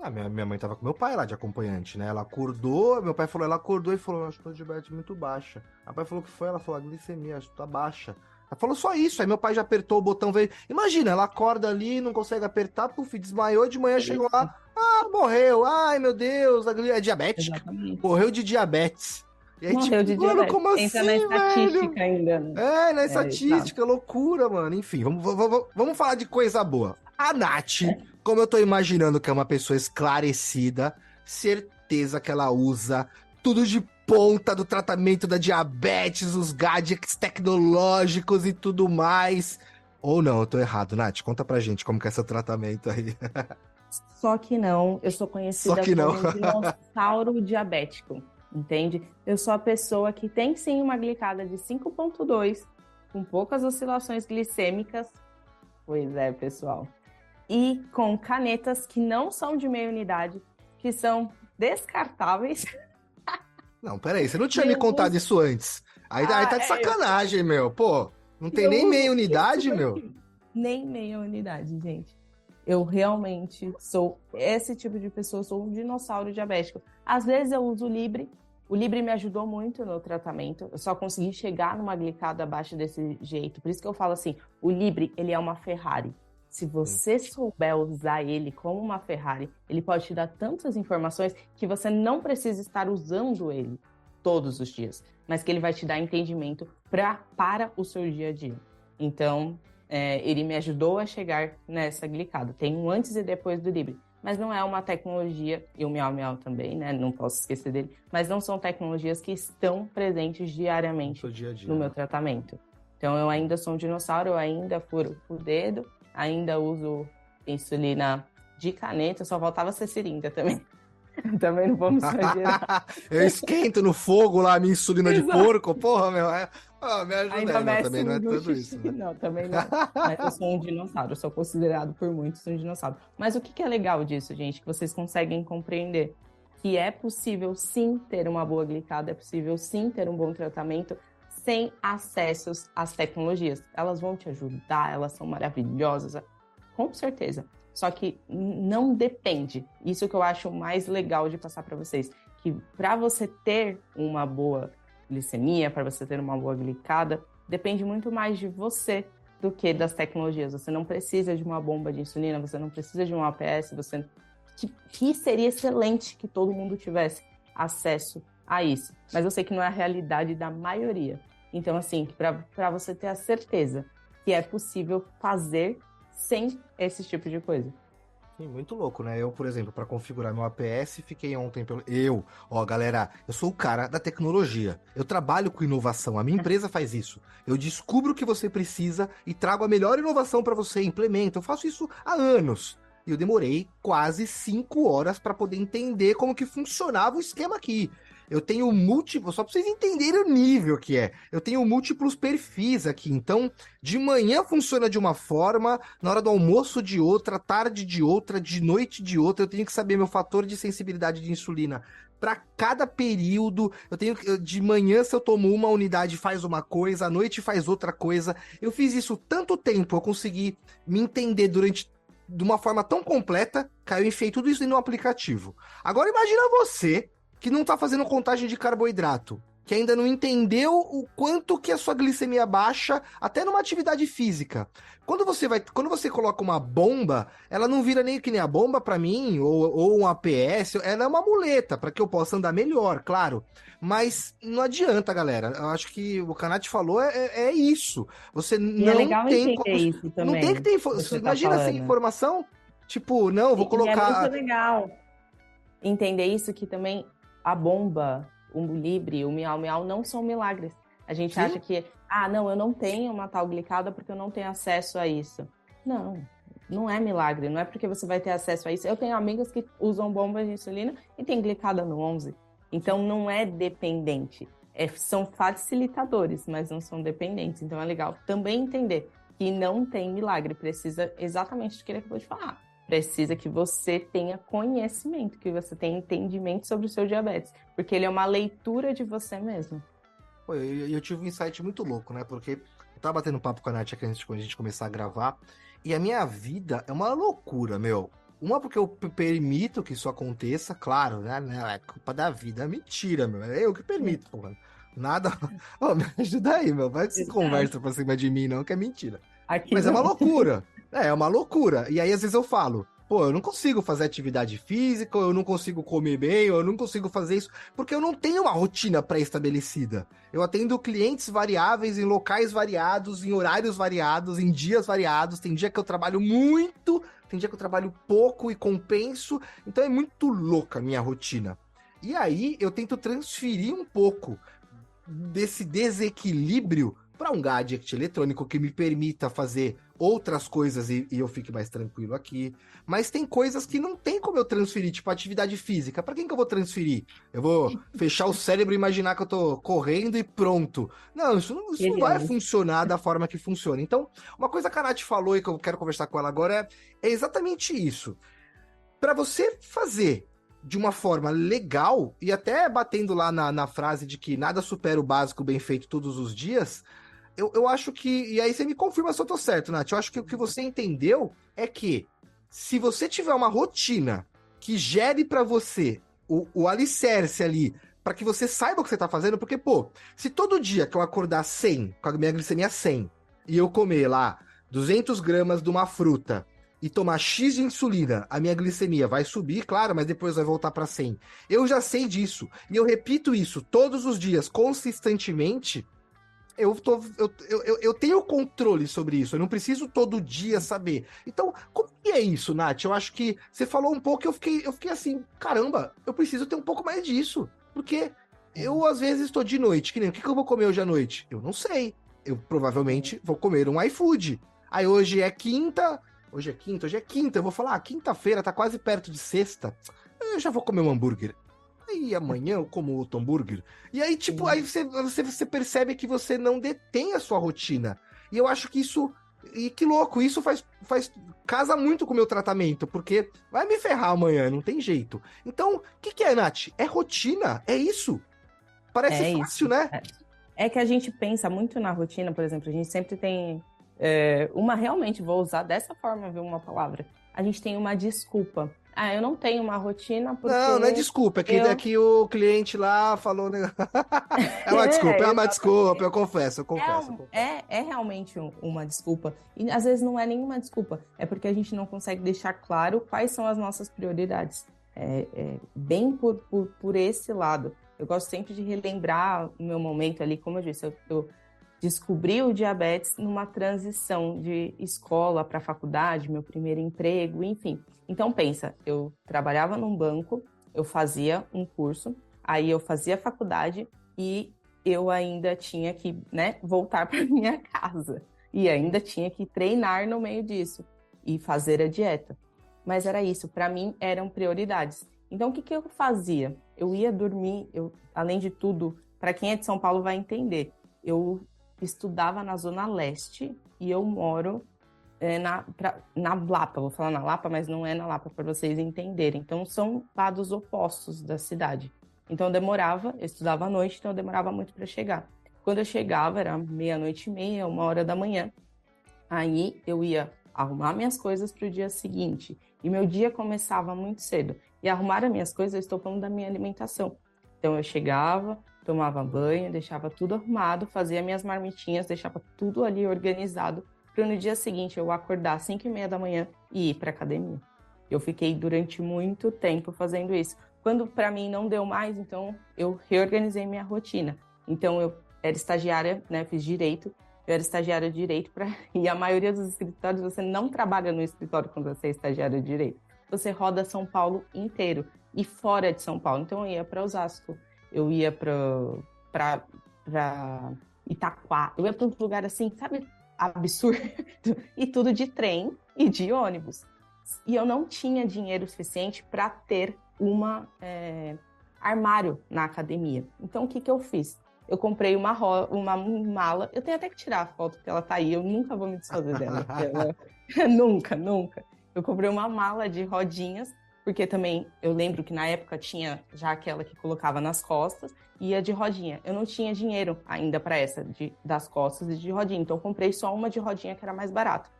A: Ah, minha mãe tava com meu pai lá de acompanhante, né? Ela acordou, meu pai falou, ela acordou e falou, acho que tô de diabetes muito baixa. Meu pai falou que foi, ela falou, a glicemia, acho que tá baixa. Ela falou só isso, aí meu pai já apertou o botão, veio. Imagina, ela acorda ali, não consegue apertar, puf, desmaiou, de manhã chegou
B: Isso,
A: lá, morreu, ai meu Deus, é diabética,
B: exatamente.
A: morreu de diabetes. E aí,
B: Morreu
A: tipo,
B: de
A: mano,
B: diabetes.
A: como
B: Entra na
A: assim, velho?
B: estatística ainda, né?
A: É, na
B: Exato.
A: estatística, loucura, mano. Enfim, vamos falar de coisa boa. A Nath, como eu tô imaginando que é uma pessoa esclarecida, certeza que ela usa tudo de ponta do tratamento da diabetes, os gadgets tecnológicos e tudo mais. Ou não, eu tô errado, Nath. Conta pra gente como que é seu tratamento aí.
B: Só que não, eu sou
A: Só
B: conhecida
A: que não.
B: como um dinossauro diabético, entende? Eu sou a pessoa que tem sim uma glicada de 5,2, com poucas oscilações glicêmicas. Pois é, pessoal. E com canetas que não são de meia unidade, que são descartáveis.
A: Não, peraí, você não
B: E
A: tinha me
B: eu
A: contado
B: uso.
A: isso antes. Aí tá de
B: Eu sei.
A: sacanagem, meu. Pô, não
B: E
A: tem
B: eu
A: nem meia
B: uso isso
A: unidade, meu.
B: daqui. Nem meia unidade, gente. Eu realmente sou esse tipo de pessoa, sou um dinossauro diabético. Às vezes eu uso o Libre. O Libre me ajudou muito no tratamento. Eu só consegui chegar numa glicada abaixo desse jeito. Por isso que eu falo assim, o Libre, ele é uma Ferrari. Se você souber usar ele como uma Ferrari, ele pode te dar tantas informações que você não precisa estar usando ele todos os dias, mas que ele vai te dar entendimento para o seu dia a dia. Então, ele me ajudou a chegar nessa glicada. Tem um antes e depois do Libre, mas não é uma tecnologia, e o Miau Miau também, né? Não posso esquecer dele, mas não são tecnologias que estão presentes diariamente
A: No seu dia a dia,
B: no meu
A: né?
B: tratamento. Então, eu ainda sou um dinossauro, eu ainda furo o dedo, ainda uso insulina de caneta, só faltava ser seringa também. Também não vamos exagerar.
A: Eu esquento no fogo lá a minha insulina de
B: Exato.
A: porco, porra, meu. Me ajuda
B: Ainda
A: aí, não,
B: mexe
A: também não é
B: no
A: tudo isso,
B: xixi.
A: né?
B: Não, também não. Mas eu sou um dinossauro, eu sou considerado por muitos um dinossauro. Mas o que é legal disso, gente? Que vocês conseguem compreender que é possível sim ter uma boa glicada, é possível sim ter um bom tratamento sem acessos às tecnologias. Elas vão te ajudar, elas são maravilhosas, com certeza. Só que não depende. Isso que eu acho mais legal de passar para vocês, que para você ter uma boa glicemia, para você ter uma boa glicada, depende muito mais de você do que das tecnologias. Você não precisa de uma bomba de insulina, você não precisa de um APS, que seria excelente que todo mundo tivesse acesso a isso. Mas eu sei que não é a realidade da maioria. Então, assim, para você ter a certeza que é possível fazer sem esse tipo de coisa.
A: Sim, muito louco, né? Eu, por exemplo, para configurar meu APS, fiquei ontem pelo. Ó, galera, eu sou o cara da tecnologia. Eu trabalho com inovação. A minha empresa faz isso. Eu descubro o que você precisa e trago a melhor inovação para você, implemento. Eu faço isso há anos. E eu demorei quase 5 horas para poder entender como que funcionava o esquema aqui. Eu tenho múltiplos, só para vocês entenderem o nível que é. Eu tenho múltiplos perfis aqui. Então, de manhã funciona de uma forma, na hora do almoço de outra, tarde de outra, de noite de outra. Eu tenho que saber meu fator de sensibilidade de insulina para cada período. De manhã, se eu tomo uma unidade, faz uma coisa, à noite faz outra coisa. Eu fiz isso tanto tempo, eu consegui me entender de uma forma tão completa, que eu enfiei tudo isso no aplicativo. Agora imagina você que não tá fazendo contagem de carboidrato, que ainda não entendeu o quanto que a sua glicemia baixa, até numa atividade física. Quando você coloca uma bomba, ela não vira nem que nem a bomba para mim, ou um APS, ela é uma muleta para que eu possa andar melhor, claro. Mas não adianta, galera. Eu acho que o Canati falou é isso. Você
B: E é
A: não
B: legal
A: tem
B: entender
A: como.
B: isso
A: Não tem que
B: também,
A: ter.
B: que você está
A: Imagina sem
B: falando.
A: informação. Tipo, não, eu vou
B: E é muito
A: colocar.
B: legal entender isso, que também a bomba, o Libre, o Miau Miau não são milagres. A gente
A: Sim,
B: acha que, não, eu não tenho uma tal glicada porque eu não tenho acesso a isso. Não, não é milagre, não é porque você vai ter acesso a isso. Eu tenho amigas que usam bombas de insulina e tem glicada no 11. Então não é dependente. São facilitadores, mas não são dependentes. Então é legal também entender que não tem milagre, precisa exatamente do que ele acabou de falar. Precisa que você tenha conhecimento, que você tenha entendimento sobre o seu diabetes, porque ele é uma leitura de você mesmo.
A: pô, eu tive um insight muito louco, né? Porque eu tava batendo papo com a Nath aqui antes de a gente começar a gravar, e a minha vida é uma loucura, meu. Uma, porque eu permito que isso aconteça, claro, né? É culpa da vida. É mentira, meu. É eu que permito, porra. Nada. Ô, me ajuda aí, meu. Vai se
B: Verdade.
A: conversa pra cima de mim, não, que é mentira.
B: Aqui
A: Mas é uma
B: não.
A: loucura. É uma loucura. E aí, às vezes, eu falo, pô, eu não consigo fazer atividade física, ou eu não consigo comer bem, ou eu não consigo fazer isso, porque eu não tenho uma rotina pré-estabelecida. Eu atendo clientes variáveis em locais variados, em horários variados, em dias variados. Tem dia que eu trabalho muito, tem dia que eu trabalho pouco e compenso. Então é muito louca a minha rotina. E aí eu tento transferir um pouco desse desequilíbrio para um gadget eletrônico que me permita fazer outras coisas e eu fique mais tranquilo aqui. Mas tem coisas que não tem como eu transferir, tipo atividade física. Para quem que eu vou transferir? Eu vou fechar o cérebro e imaginar que eu tô correndo e pronto. Não, isso não vai
B: Queremos.
A: funcionar da forma que funciona. Então, uma coisa que a Nath falou e que eu quero conversar com ela agora é exatamente isso. Para você fazer de uma forma legal, e até batendo lá na frase de que nada supera o básico bem feito todos os dias, eu acho que. E aí você me confirma se eu tô certo, Nath. Eu acho que o que você entendeu é que se você tiver uma rotina que gere para você o alicerce ali, para que você saiba o que você tá fazendo, porque, pô, se todo dia que eu acordar 100, com a minha glicemia 100, e eu comer lá 200 gramas de uma fruta e tomar X de insulina, a minha glicemia vai subir, claro, mas depois vai voltar para 100. Eu já sei disso. E eu repito isso todos os dias, consistentemente. Eu tenho controle sobre isso. Eu não preciso todo dia saber. Então, como que é isso, Nath? Eu acho que você falou um pouco e eu fiquei assim, caramba, eu preciso ter um pouco mais disso. Porque eu, às vezes, estou de noite. Que nem, o que eu vou comer hoje à noite? Eu não sei. Eu provavelmente vou comer um iFood. Aí hoje é quinta. Hoje é quinta. Eu vou falar, quinta-feira tá quase perto de sexta. Eu já vou comer um hambúrguer. Aí amanhã eu como outro hambúrguer. E aí, tipo, aí você percebe que você não detém a sua rotina. E eu acho que isso. E que louco, isso casa muito com o meu tratamento, porque vai me ferrar amanhã, não tem jeito. Então, o que é, Nath? É rotina? É isso? Parece
B: É isso.
A: fácil, né?
B: É que a gente pensa muito na rotina, por exemplo, a gente sempre tem realmente, vou usar dessa forma, viu, uma palavra. A gente tem uma desculpa. Eu não tenho uma rotina
A: Não, não é
B: porque
A: desculpa, é
B: eu...
A: que o cliente lá falou. Né? É uma desculpa, eu
B: Exatamente.
A: confesso, eu confesso, eu confesso.
B: É realmente uma desculpa. E às vezes não é nenhuma desculpa. É porque a gente não consegue deixar claro quais são as nossas prioridades. Bem por esse lado. Eu gosto sempre de relembrar o meu momento ali, como eu disse, eu descobri o diabetes numa transição de escola para faculdade, meu primeiro emprego, enfim. Então, pensa, eu trabalhava num banco, eu fazia um curso, aí eu fazia faculdade e eu ainda tinha que, né, voltar para minha casa. E ainda tinha que treinar no meio disso e fazer a dieta. Mas era isso, para mim eram prioridades. Então, o que eu fazia? Eu ia dormir, além de tudo, para quem é de São Paulo vai entender, eu estudava na Zona Leste e eu moro na Lapa. Vou falar na Lapa, mas não é na Lapa, para vocês entenderem. Então, são lados opostos da cidade. Então, eu estudava à noite, então eu demorava muito para chegar. Quando eu chegava, era 00:30, 1h da manhã. Aí eu ia arrumar minhas coisas para o dia seguinte. E meu dia começava muito cedo. E arrumar as minhas coisas, eu estou falando da minha alimentação. Então eu chegava, tomava banho, deixava tudo arrumado, fazia minhas marmitinhas, deixava tudo ali organizado, para no dia seguinte eu acordar às 5:30 da manhã e ir para academia. Eu fiquei durante muito tempo fazendo isso. Quando para mim não deu mais, então eu reorganizei minha rotina. Então eu era estagiária, né, fiz direito. Eu era estagiária de direito e a maioria dos escritórios você não trabalha no escritório quando você é estagiária de direito. Você roda São Paulo inteiro e fora de São Paulo. Então eu ia para Osasco, eu ia para Itaquá, eu ia para um lugar assim, sabe, absurdo, e tudo de trem e de ônibus. E eu não tinha dinheiro suficiente para ter armário na academia. Então o que eu fiz? Eu comprei uma mala. Eu tenho até que tirar a foto, porque ela tá aí. Eu nunca vou me desfazer dela. Nunca, nunca. Eu comprei uma mala de rodinhas, porque também eu lembro que na época tinha já aquela que colocava nas costas e a de rodinha. Eu não tinha dinheiro ainda para essa das costas e de rodinha. Então eu comprei só uma de rodinha que era mais barata.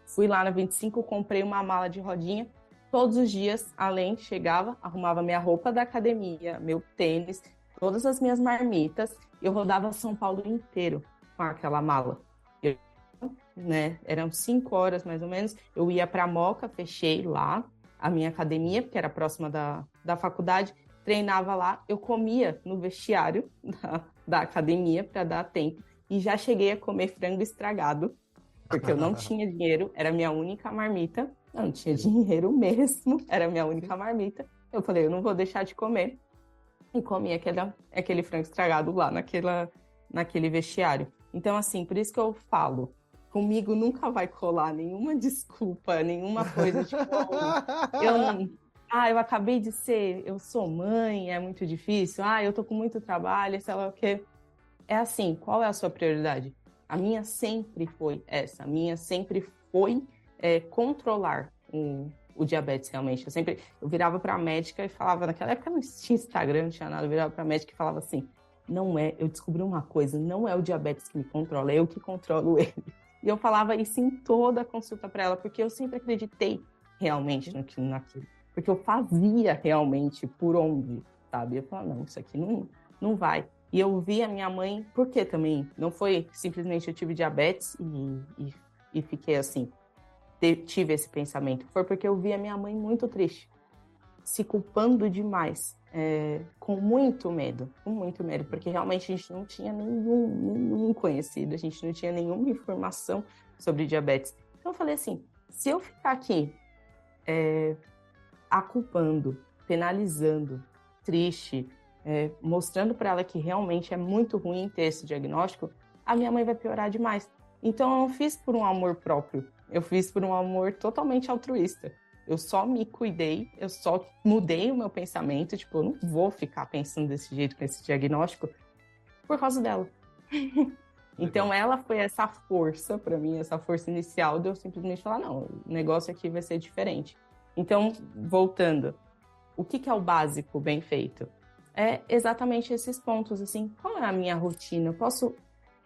B: Fui lá na 25, comprei uma mala de rodinha. Todos os dias, além, chegava, arrumava minha roupa da academia, meu tênis, todas as minhas marmitas. Eu rodava São Paulo inteiro com aquela mala. Eram 5 horas mais ou menos. Eu ia para a Moca, fechei lá a minha academia, porque era próxima da faculdade, treinava lá. Eu comia no vestiário da academia para dar tempo. E já cheguei a comer frango estragado, porque eu não tinha dinheiro, era a minha única marmita. Eu não tinha dinheiro mesmo, era a minha única marmita. Eu falei, eu não vou deixar de comer. E comi aquele frango estragado lá naquele vestiário. Então, assim, por isso que eu falo, comigo nunca vai colar nenhuma desculpa, nenhuma coisa, tipo, eu acabei de eu sou mãe, é muito difícil, eu tô com muito trabalho, sei lá o quê. É assim, qual é a sua prioridade? A minha sempre foi essa, a minha sempre foi controlar o diabetes, realmente. Eu virava para a médica e falava, naquela época não tinha Instagram, não tinha nada, eu virava para a médica e falava assim, eu descobri uma coisa, não é o diabetes que me controla, é eu que controlo ele. E eu falava isso em toda a consulta para ela, porque eu sempre acreditei realmente naquilo, porque eu fazia realmente por onde, sabe? Eu falava, não, isso aqui não vai. E eu vi a minha mãe, porque também não foi simplesmente eu tive diabetes e fiquei assim, tive esse pensamento, foi porque eu vi a minha mãe muito triste, se culpando demais, com muito medo, porque realmente a gente não tinha nenhum conhecido, a gente não tinha nenhuma informação sobre diabetes. Então eu falei assim, se eu ficar aqui a culpando, penalizando, triste, mostrando para ela que realmente é muito ruim ter esse diagnóstico, a minha mãe vai piorar demais. Então eu não fiz por um amor próprio, eu fiz por um amor totalmente altruísta. Eu só me cuidei, eu só mudei o meu pensamento, tipo, eu não vou ficar pensando desse jeito com esse diagnóstico por causa dela. Então ela foi essa força para mim, essa força inicial de eu simplesmente falar, não, o negócio aqui vai ser diferente. Então, voltando, o que é o básico bem feito? É exatamente esses pontos, assim, qual é a minha rotina?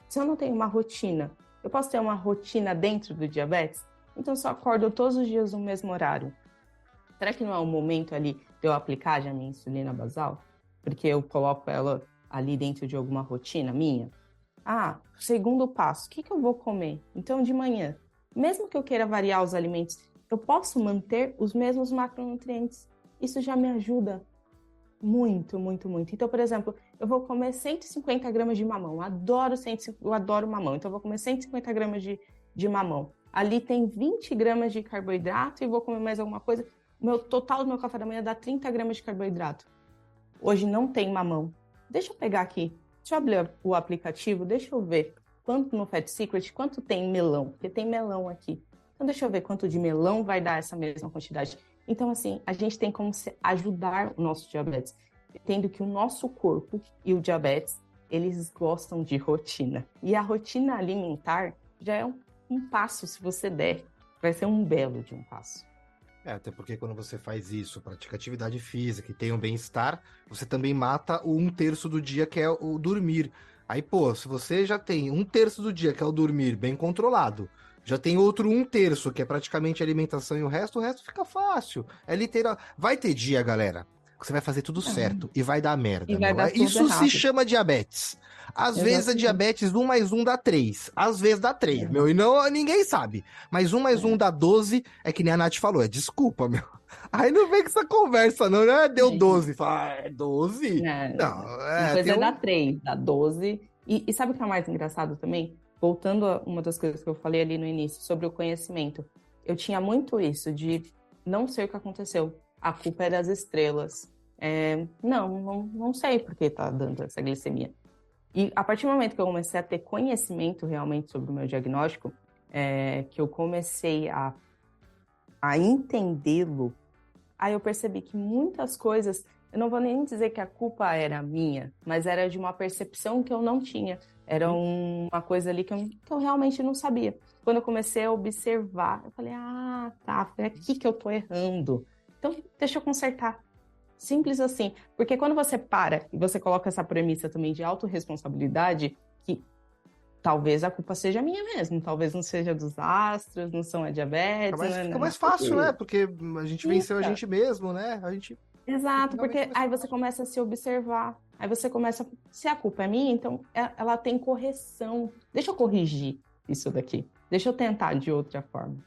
B: Se eu não tenho uma rotina, eu posso ter uma rotina dentro do diabetes? Então, se eu acordo todos os dias no mesmo horário, será que não é o momento ali de eu aplicar já a minha insulina basal? Porque eu coloco ela ali dentro de alguma rotina minha? Segundo passo, o que eu vou comer? Então, de manhã, mesmo que eu queira variar os alimentos, eu posso manter os mesmos macronutrientes. Isso já me ajuda Muito, muito, muito. Então, por exemplo, eu vou comer 150 gramas de mamão. Eu adoro mamão. Então, eu vou comer 150 gramas de mamão. Ali tem 20 gramas de carboidrato e vou comer mais alguma coisa. Meu total do meu café da manhã dá 30 gramas de carboidrato. Hoje não tem mamão. Deixa eu pegar aqui. Deixa eu abrir o aplicativo. Deixa eu ver quanto no Fat Secret, quanto tem melão. Porque tem melão aqui. Então, deixa eu ver quanto de melão vai dar essa mesma quantidade. Então, assim, a gente tem como ajudar o nosso diabetes, entendo que o nosso corpo e o diabetes, eles gostam de rotina. E a rotina alimentar já é um passo, se você der, vai ser um belo de um passo.
A: Até porque quando você faz isso, pratica atividade física e tem um bem-estar, você também mata o 1/3 do dia, que é o dormir. Aí, pô, se você já tem 1/3 do dia, que é o dormir, bem controlado, já tem outro 1/3, que é praticamente alimentação, e o resto fica fácil. É literal. Vai ter dia, galera, que você vai fazer tudo certo e vai dar
B: E
A: merda,
B: vai
A: meu.
B: dar tudo
A: Isso se
B: errado.
A: chama diabetes. Às vezes a
B: Exatamente.
A: diabetes 1 mais 1 dá 3. Às vezes dá 3, meu. E não, ninguém sabe. Mas 1 mais 1
B: É.
A: dá 12, é que nem a Nath falou. É desculpa, meu. Aí não vem com essa conversa, não. Deu
B: Sim.
A: 12. Fala, é 12?
B: Né?
A: Não,
B: Uma
A: tem
B: coisa é
A: um.
B: dar 3, dar 12. E sabe o que é mais engraçado também? Voltando a uma das coisas que eu falei ali no início, sobre o conhecimento. Eu tinha muito isso de não sei o que aconteceu. A culpa é das estrelas. Não sei por que tá dando essa glicemia. E a partir do momento que eu comecei a ter conhecimento realmente sobre o meu diagnóstico, que eu comecei a entendê-lo, aí eu percebi que muitas coisas, eu não vou nem dizer que a culpa era minha, mas era de uma percepção que eu não tinha. Era uma coisa ali que eu realmente não sabia. Quando eu comecei a observar, eu falei, tá, foi aqui que eu tô errando. Então, deixa eu consertar. Simples assim. Porque quando você para e você coloca essa premissa também de autorresponsabilidade, que talvez a culpa seja minha mesmo, talvez não seja dos astros, não são a diabetes, não é
A: Fica mais
B: nada
A: fácil, né?
B: disso.
A: Porque a gente venceu a gente mesmo, né? A gente fica
B: Exato,
A: realmente
B: porque
A: mais
B: aí você
A: fácil.
B: começa a se observar, aí você começa, se a culpa é minha, então ela tem correção. Deixa eu corrigir isso daqui. Deixa eu tentar de outra forma.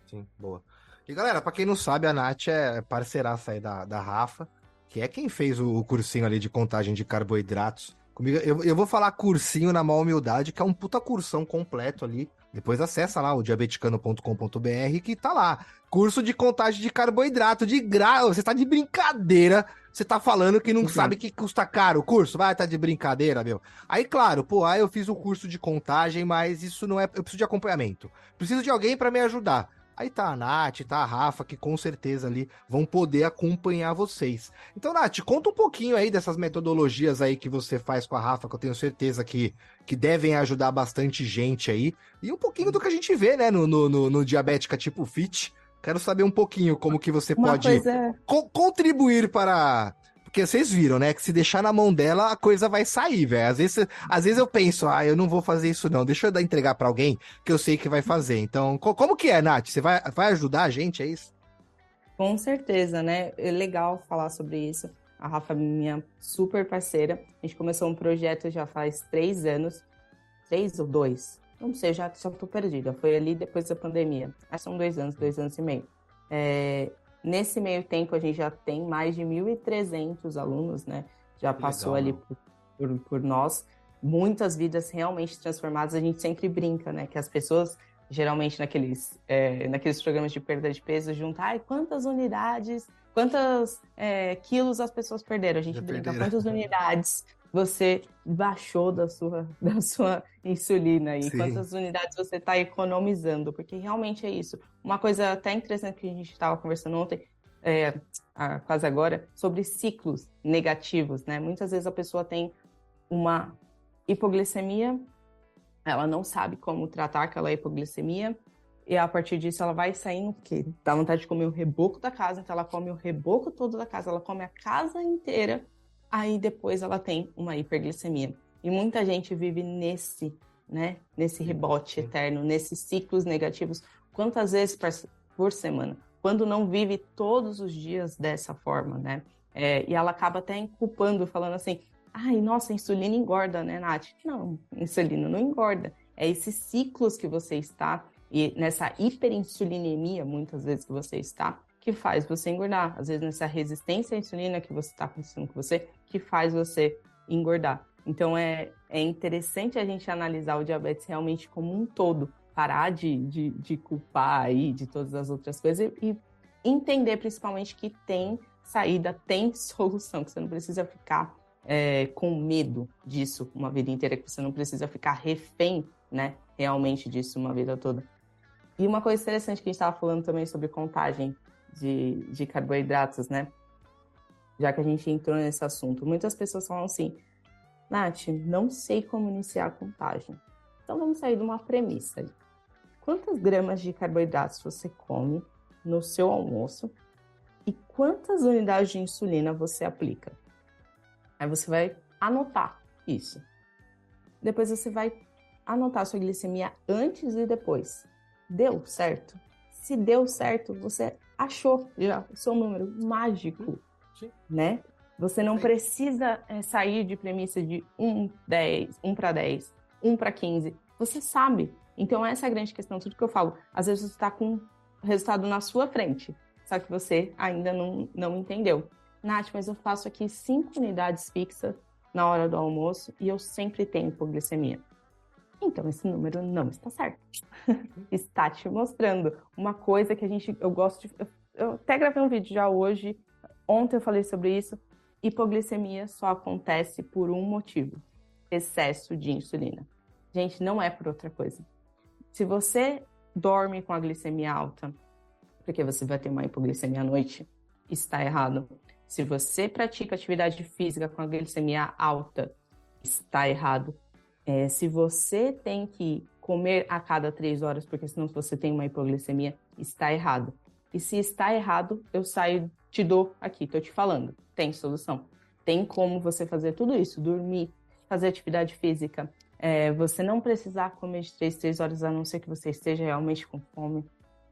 A: Sim, boa. E galera, pra quem não sabe, a Nath é parceiraça aí da Rafa, que é quem fez o cursinho ali de contagem de carboidratos. Comigo, eu vou falar cursinho na maior humildade, que é um puta cursão completo ali. Depois acessa lá o diabeticano.com.br que tá lá. Curso de contagem de carboidrato, de graça. Você tá de brincadeira. Você tá falando que não sabe
B: Uhum.
A: que custa caro o curso? Vai, tá de brincadeira, meu. Aí, claro, pô, aí eu fiz o curso de contagem, mas isso não é. Eu preciso de acompanhamento. Preciso de alguém para me ajudar. Aí tá a Nath, tá a Rafa, que com certeza ali vão poder acompanhar vocês. Então, Nath, conta um pouquinho aí dessas metodologias aí que você faz com a Rafa, que eu tenho certeza que devem ajudar bastante gente aí. E um pouquinho do que a gente vê, né, no Diabética Tipo Fit. Quero saber um pouquinho como que você
B: Uma
A: pode
B: coisa,
A: contribuir para... Porque vocês viram, né? Que se deixar na mão dela, a coisa vai sair, velho. Às vezes eu penso, eu não vou fazer isso, não. Deixa eu entregar para alguém que eu sei que vai fazer. Então, como que é, Nath? Você vai ajudar a gente, é isso?
B: com certeza, né? É legal falar sobre isso. A Rafa é minha super parceira. A gente começou um projeto já faz 3 anos. 3 ou 2? Não sei, já tô perdida. Foi ali depois da pandemia. Acho que são 2 anos, 2 anos e meio. Nesse meio tempo, a gente já tem mais de 1.300 alunos, né? Já
A: Que
B: passou
A: legal,
B: ali
A: meu.
B: por nós. Muitas vidas realmente transformadas. A gente sempre brinca, né? Que as pessoas, geralmente naqueles programas de perda de peso, juntam, quantas unidades, quantos quilos as pessoas perderam. A
A: Já
B: gente brinca,
A: perderam.
B: quantas unidades você baixou da sua insulina e
A: Sim.
B: quantas unidades você está economizando, porque realmente é isso. Uma coisa até interessante que a gente estava conversando ontem, quase agora, sobre ciclos negativos, né? Muitas vezes a pessoa tem uma hipoglicemia, ela não sabe como tratar aquela hipoglicemia, e a partir disso ela vai saindo, porque dá vontade de comer o reboco da casa, então ela come o reboco todo da casa, ela come a casa inteira, aí depois ela tem uma hiperglicemia. E muita gente vive nesse rebote
A: Sim.
B: eterno, nesses ciclos negativos, quantas vezes por semana? Quando não vive todos os dias dessa forma, né? E ela acaba até culpando, falando assim, nossa, a insulina engorda, né, Nath? Não, insulina não engorda. É esses ciclos que você está, e nessa hiperinsulinemia, muitas vezes, que você está, que faz você engordar. Às vezes, nessa resistência à insulina que você está acontecendo com você, que faz você engordar. Então, é interessante a gente analisar o diabetes realmente como um todo, parar de culpar aí de todas as outras coisas e entender principalmente que tem saída, tem solução, que você não precisa ficar com medo disso uma vida inteira, que você não precisa ficar refém, né, realmente disso uma vida toda. E uma coisa interessante que a gente estava falando também sobre contagem de carboidratos, né? Já que a gente entrou nesse assunto, muitas pessoas falam assim: Nath, não sei como iniciar a contagem. Então vamos sair de uma premissa. Quantas gramas de carboidratos você come no seu almoço e quantas unidades de insulina você aplica? Aí você vai anotar isso. Depois você vai anotar a sua glicemia antes e depois. Deu certo? Se deu certo, você achou já o seu número mágico, né? Você não precisa sair de premissa de 1/10, 1/10, 1/15. Você sabe. Então, essa é a grande questão, tudo que eu falo. Às vezes você está com o resultado na sua frente, só que você ainda não entendeu. Nath, mas eu faço aqui 5 unidades fixas na hora do almoço e eu sempre tenho hipoglicemia. Então, esse número não está certo. Está te mostrando uma coisa que eu gosto de... Eu até gravei um vídeo já hoje, ontem eu falei sobre isso. Hipoglicemia só acontece por um motivo: excesso de insulina. Gente, não é por outra coisa. Se você dorme com a glicemia alta, porque você vai ter uma hipoglicemia à noite, está errado. Se você pratica atividade física com a glicemia alta, está errado. Se você tem que comer a cada 3 horas, porque senão você tem uma hipoglicemia, está errado. E se está errado, eu saio, te dou aqui, tô te falando. Tem solução. Tem como você fazer tudo isso, dormir, fazer atividade física. Você não precisar comer de 3 horas, a não ser que você esteja realmente com fome,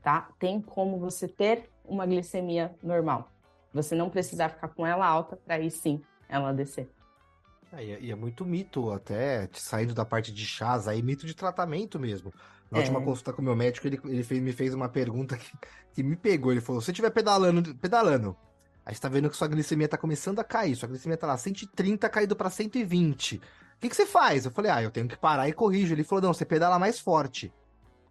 B: tá? Tem como você ter uma glicemia normal. Você não precisar ficar com ela alta para aí sim ela descer.
A: E é muito mito, até saindo da parte de chás, aí mito de tratamento mesmo. Na última consulta com o meu médico, me fez uma pergunta que me pegou. Ele falou: se você estiver pedalando, aí você tá vendo que sua glicemia tá começando a cair, sua glicemia tá lá 130, caído pra 120. O que você faz? Eu falei: eu tenho que parar e corrijo. Ele falou: não, você pedala mais forte.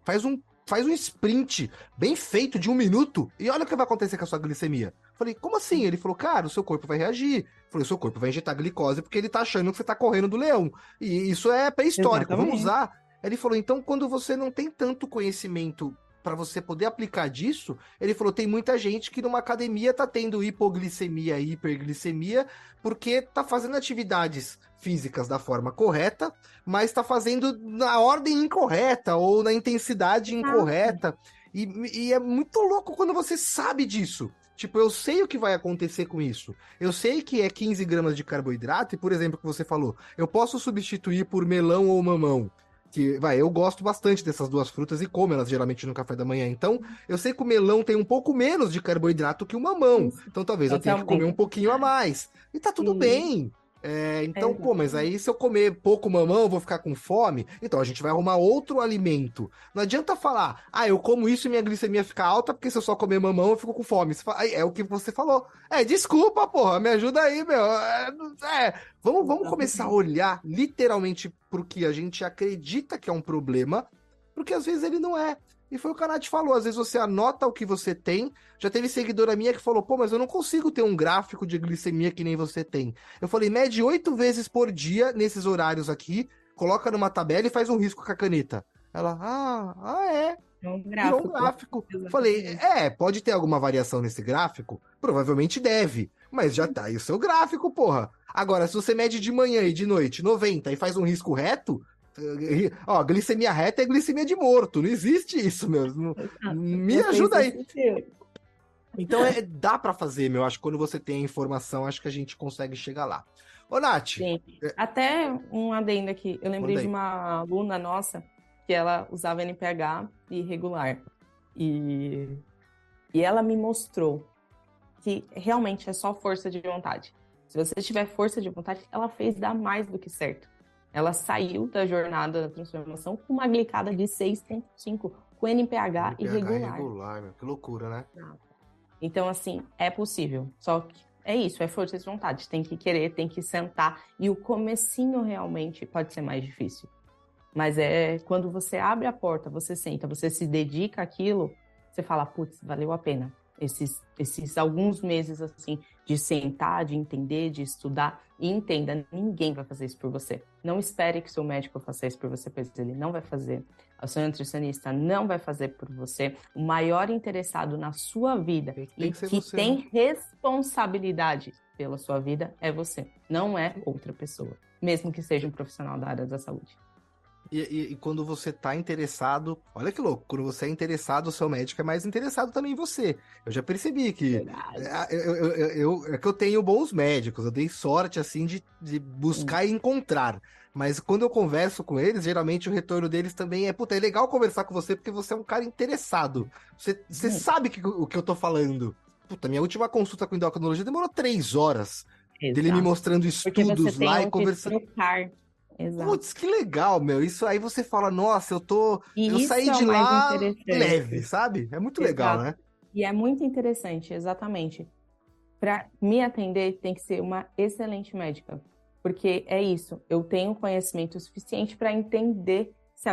A: Faz um sprint bem feito de 1 minuto e olha o que vai acontecer com a sua glicemia. Falei: como assim? Ele falou: cara, o seu corpo vai reagir. Falei: o seu corpo vai injetar glicose porque ele tá achando que você tá correndo do leão. E isso é pré-histórico, vamos usar. Ele falou: então, quando você não tem tanto conhecimento para você poder aplicar disso, ele falou: tem muita gente que numa academia tá tendo hipoglicemia e hiperglicemia porque tá fazendo atividades físicas da forma correta, mas tá fazendo na ordem incorreta ou na intensidade incorreta. E é muito louco quando você sabe disso. Tipo, eu sei o que vai acontecer com isso. Eu sei que é 15 gramas de carboidrato, e por exemplo, que você falou, eu posso substituir por melão ou mamão. Eu gosto bastante dessas duas frutas e como elas geralmente no café da manhã. Então, eu sei que o melão tem um pouco menos de carboidrato que o mamão. Então, talvez eu tenha que comer um pouquinho a mais. E tá tudo bem. Então, pô, mas aí se eu comer pouco mamão, eu vou ficar com fome? Então a gente vai arrumar outro alimento. Não adianta falar: eu como isso e minha glicemia fica alta, porque se eu só comer mamão, eu fico com fome. É o que você falou. Desculpa, porra, me ajuda aí, meu. Vamos começar a olhar literalmente pro que a gente acredita que é um problema, porque às vezes ele não é. E foi o que a Nath falou, às vezes você anota o que você tem. Já teve seguidora minha que falou: pô, mas eu não consigo ter um gráfico de glicemia que nem você tem. Eu falei: mede 8 vezes por dia nesses horários aqui, coloca numa tabela e faz um risco com a caneta. Ela: é. Virou um gráfico. Falei: pode ter alguma variação nesse gráfico? Provavelmente deve, mas já tá aí o seu gráfico, porra. Agora, se você mede de manhã e de noite 90 e faz um risco reto, glicemia reta é glicemia de morto. Não existe isso, meu. Me ajuda aí. Então, dá pra fazer, meu. Acho que quando você tem a informação, acho que a gente consegue chegar lá. Ô, Nath.
B: Sim. Até um adendo aqui. Eu lembrei de uma aluna nossa que ela usava NPH irregular. E ela me mostrou que realmente é só força de vontade. Se você tiver força de vontade, ela fez dar mais do que certo. Ela saiu da jornada da transformação com uma glicada de 6,5, com NPH irregular.
A: Meu. Que loucura, né?
B: Então, assim, é possível. Só que é isso, é força de vontade. Tem que querer, tem que sentar. E o comecinho realmente pode ser mais difícil. Mas é quando você abre a porta, você senta, você se dedica àquilo, você fala, putz, valeu a pena. Esses alguns meses, assim, de sentar, de entender, de estudar. E entenda, ninguém vai fazer isso por você. Não espere que o seu médico faça isso por você, pois ele não vai fazer. O seu nutricionista não vai fazer por você. O maior interessado na sua vida
A: Tem
B: e
A: que ser
B: que
A: você,
B: tem
A: né?
B: responsabilidade pela sua vida é você, não é outra pessoa, mesmo que seja um profissional da área da saúde.
A: E quando você tá interessado, olha que louco, quando você é interessado, o seu médico é mais interessado também em você. Eu já percebi que
B: Verdade.
A: é que eu tenho bons médicos, eu dei sorte assim de buscar e encontrar. Mas quando eu converso com eles, geralmente o retorno deles também é, puta, é legal conversar com você porque você é um cara interessado. Você sabe o que eu tô falando. Puta, minha última consulta com endocrinologia demorou 3 horas. Dele me
B: Exato.
A: mostrando
B: Porque você
A: estudos
B: tem
A: lá e
B: onde
A: conversando.
B: trocar.
A: Putz,
B: Exato.
A: que legal, meu. Isso aí você fala, nossa, eu
B: E isso
A: saí
B: é
A: de
B: o mais
A: lá leve,
B: interessante.
A: sabe? É muito legal,
B: Exato.
A: né?
B: E é muito interessante, exatamente. Para me atender, tem que ser uma excelente médica. Porque é isso, eu tenho conhecimento suficiente para entender se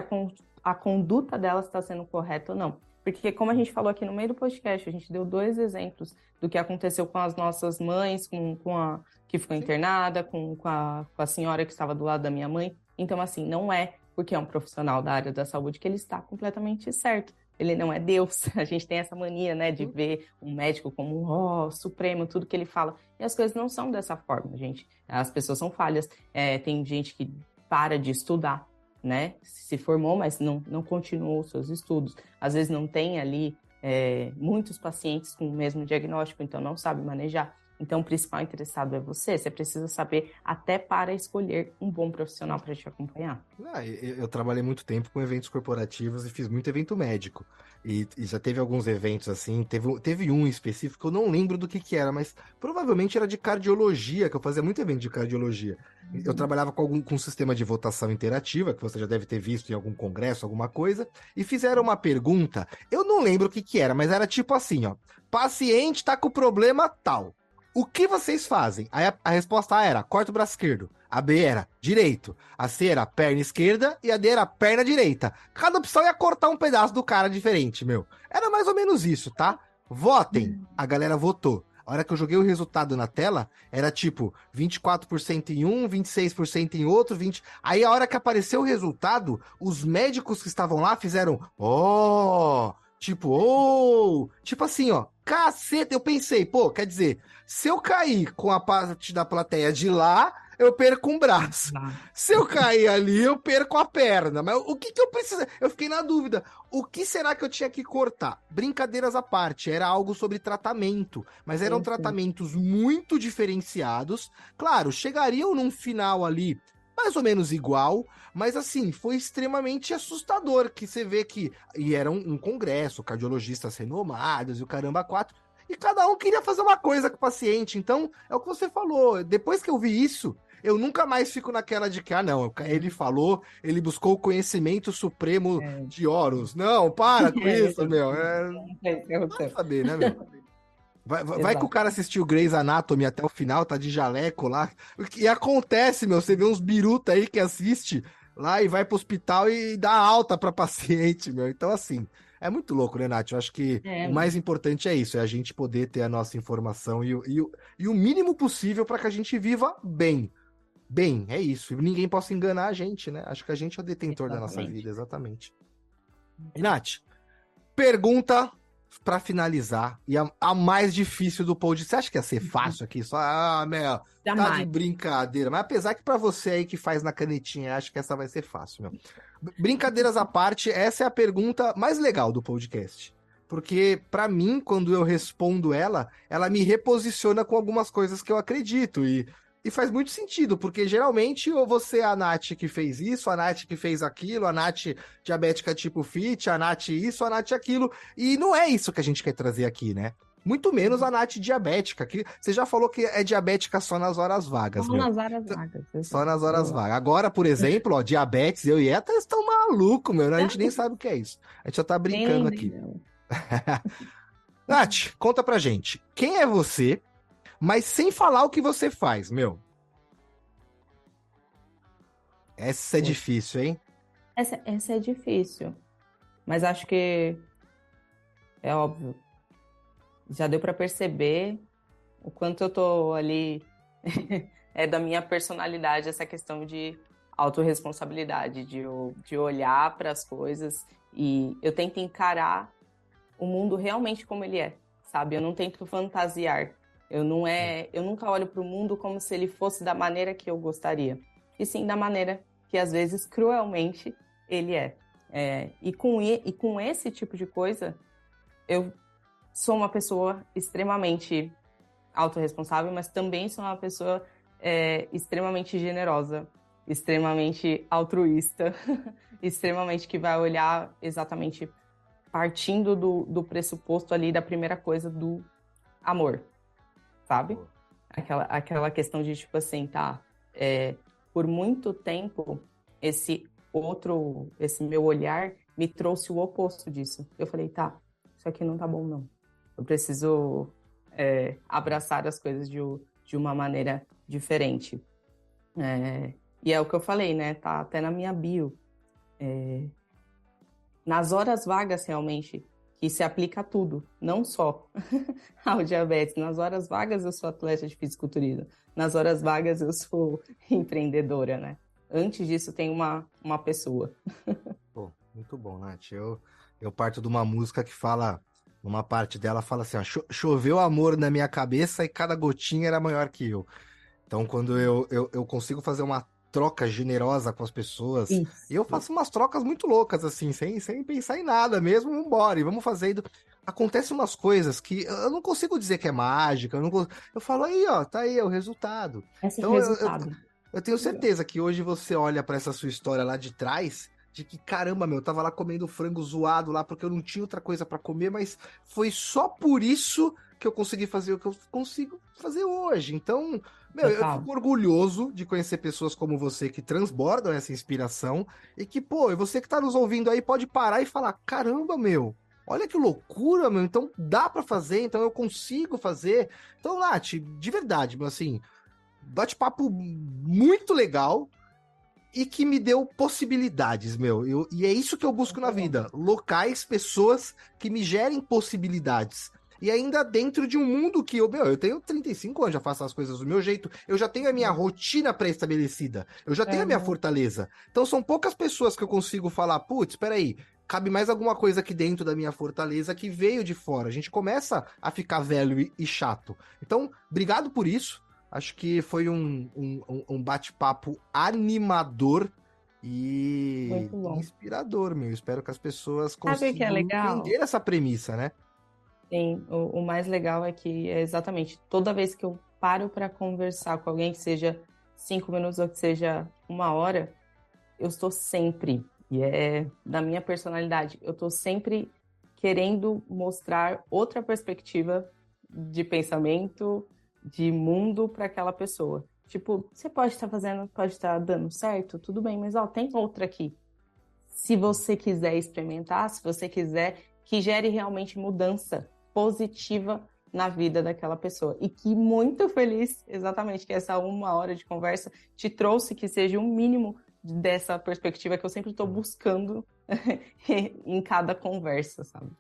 B: a conduta dela está sendo correta ou não. Porque, como a gente falou aqui no meio do podcast, a gente deu 2 exemplos do que aconteceu com as nossas mães, com a que ficou
A: Sim.
B: internada, com a senhora que estava do lado da minha mãe. Então, assim, não é porque é um profissional da área da saúde que ele está completamente certo. Ele não é Deus. A gente tem essa mania, né, de ver um médico como um supremo, tudo que ele fala. E as coisas não são dessa forma, gente. As pessoas são falhas. Tem gente que para de estudar, né? Se formou, mas não continuou os seus estudos. Às vezes não tem ali muitos pacientes com o mesmo diagnóstico, então não sabe manejar. Então, o principal interessado é você. Você precisa saber até para escolher um bom profissional para te acompanhar.
A: Eu trabalhei muito tempo com eventos corporativos e fiz muito evento médico. E já teve alguns eventos assim, teve um em específico, que eu não lembro do que era, mas provavelmente era de cardiologia, que eu fazia muito evento de cardiologia. Eu trabalhava com um sistema de votação interativa, que você já deve ter visto em algum congresso, alguma coisa, e fizeram uma pergunta, eu não lembro o que era, mas era tipo assim, ó, paciente tá com problema tal. O que vocês fazem? Aí a resposta A era, corta o braço esquerdo. A B era direito. A C era perna esquerda e a D era perna direita. Cada opção ia cortar um pedaço do cara diferente, meu. Era mais ou menos isso, tá? Votem. A galera votou. A hora que eu joguei o resultado na tela, era tipo 24% em um, 26% em outro, 20. Aí a hora que apareceu o resultado, os médicos que estavam lá fizeram, tipo assim, ó, caceta, eu pensei, pô, quer dizer, se eu cair com a parte da plateia de lá, eu perco um braço. Se eu cair ali, eu perco a perna. Mas o que eu preciso? Eu fiquei na dúvida. O que será que eu tinha que cortar? Brincadeiras à parte, era algo sobre tratamento, mas eram
B: Isso.
A: tratamentos muito diferenciados. Claro, chegariam num final ali mais ou menos igual, mas assim, foi extremamente assustador que você vê que. E era um congresso, cardiologistas renomados e o caramba quatro. E cada um queria fazer uma coisa com o paciente. Então, é o que você falou. Depois que eu vi isso, eu nunca mais fico naquela de que, não, ele falou, ele buscou o conhecimento supremo
B: É.
A: de Horus. Não, para com isso, meu.
B: Não sei o que
A: Vai
B: aconteceu.
A: saber, né, meu? Vai que o
B: Exato.
A: cara assistiu Grey's Anatomy até o final, tá de jaleco lá. E acontece, meu, você vê uns biruta aí que assiste lá e vai pro hospital e dá alta pra paciente, meu. Então, assim, é muito louco, né, Nath? Eu acho que
B: É,
A: o mais importante é isso, é a gente poder ter a nossa informação e o mínimo possível para que a gente viva bem. Bem, é isso. E ninguém possa enganar a gente, né? Acho que a gente é o detentor da nossa
B: exatamente.
A: vida, exatamente. E, Nath, pergunta pra finalizar, e a mais difícil do podcast. Você acha que ia ser fácil aqui? Só, meu, tá de
B: Jamais.
A: brincadeira. Mas apesar que pra você aí que faz na canetinha, acho que essa vai ser fácil, meu. Brincadeiras à parte, essa é a pergunta mais legal do podcast. Porque, pra mim, quando eu respondo ela me reposiciona com algumas coisas que eu acredito. E faz muito sentido, porque geralmente ou você é a Nath que fez isso, a Nath que fez aquilo, a Nath diabética tipo fit, a Nath isso, a Nath aquilo. E não é isso que a gente quer trazer aqui, né? Muito menos a Nath diabética, que você já falou que é diabética só nas horas vagas,
B: Só
A: meu.
B: nas áreas vagas.
A: Só nas horas
B: Exato.
A: vagas. Agora, por exemplo, ó, diabetes, eu e Eta estão malucos, meu. A gente nem sabe o que é isso. A gente só tá
B: Nem
A: brincando
B: lembrei
A: aqui.
B: dela.
A: Nath, conta pra gente. Quem é você, mas sem falar o que você faz, meu? Essa é
B: Poxa,
A: difícil, hein?
B: essa é difícil, mas acho que é óbvio. Já deu para perceber o quanto eu tô ali é da minha personalidade essa questão de autorresponsabilidade, de olhar para as coisas e eu tento encarar o mundo realmente como ele é, sabe? Eu não tento fantasiar. Eu nunca olho para o mundo como se ele fosse da maneira que eu gostaria, e sim da maneira que às vezes cruelmente ele é. E com esse tipo de coisa, eu sou uma pessoa extremamente autorresponsável, mas também sou uma pessoa extremamente generosa, extremamente altruísta, extremamente que vai olhar exatamente partindo do pressuposto ali da primeira coisa do amor, sabe? Aquela questão de tipo assim, tá, por muito tempo esse meu olhar me trouxe o oposto disso. Eu falei, tá, isso aqui não tá bom não. Eu preciso abraçar as coisas de uma maneira diferente. E é o que eu falei, né? Tá até na minha bio. Nas horas vagas, realmente, que se aplica a tudo, não só ao diabetes. Nas horas vagas, eu sou atleta de fisiculturismo. Nas horas vagas, eu sou empreendedora, né? Antes disso, tem uma pessoa.
A: Pô, muito bom, Nath. Eu parto de uma música que fala, numa parte dela, fala assim, ó, choveu amor na minha cabeça e cada gotinha era maior que eu. Então, quando eu consigo fazer uma troca generosa com as pessoas, e eu
B: Isso.
A: faço umas trocas muito loucas, assim, sem pensar em nada mesmo, vambora, e vamos fazendo. Acontecem umas coisas que eu não consigo dizer que é mágica, eu falo aí, ó, tá aí, é o resultado.
B: Esse é o
A: Então,
B: resultado.
A: eu tenho certeza que hoje você olha pra essa sua história lá de trás, de que caramba, meu, eu tava lá comendo frango zoado lá porque eu não tinha outra coisa pra comer, mas foi só por isso que eu consegui fazer o que eu consigo fazer hoje. Então, meu, eu
B: Total.
A: fico orgulhoso de conhecer pessoas como você que transbordam essa inspiração e que, pô, e você que tá nos ouvindo aí pode parar e falar: caramba, meu, olha que loucura, meu, então dá pra fazer, então eu consigo fazer. Então, Nath, de verdade, meu, assim, bate-papo muito legal e que me deu possibilidades, meu. E é isso que eu busco na
B: Muito bom.
A: vida: locais, pessoas que me gerem possibilidades. E ainda dentro de um mundo que eu tenho 35 anos, já faço as coisas do meu jeito, eu já tenho a minha rotina pré-estabelecida, eu já tenho a minha
B: Uhum.
A: fortaleza. Então são poucas pessoas que eu consigo falar, putz, peraí, cabe mais alguma coisa aqui dentro da minha fortaleza que veio de fora. A gente começa a ficar velho e chato. Então, obrigado por isso. Acho que foi um bate-papo animador e
B: Muito bom.
A: inspirador, meu. Espero que as pessoas
B: Sabe o que é
A: consigam
B: legal?
A: entender essa premissa, né?
B: Sim, o mais legal é que é exatamente toda vez que eu paro para conversar com alguém, que seja 5 minutos ou que seja uma hora, eu estou sempre, e é da minha personalidade, eu estou sempre querendo mostrar outra perspectiva de pensamento, de mundo para aquela pessoa. Tipo, você pode estar fazendo, pode estar dando certo, tudo bem, mas ó, tem outra aqui. Se você quiser experimentar, se você quiser que gere realmente mudança positiva na vida daquela pessoa. E que muito feliz, exatamente, que essa uma hora de conversa te trouxe que seja um mínimo dessa perspectiva que eu sempre estou buscando em cada conversa, sabe?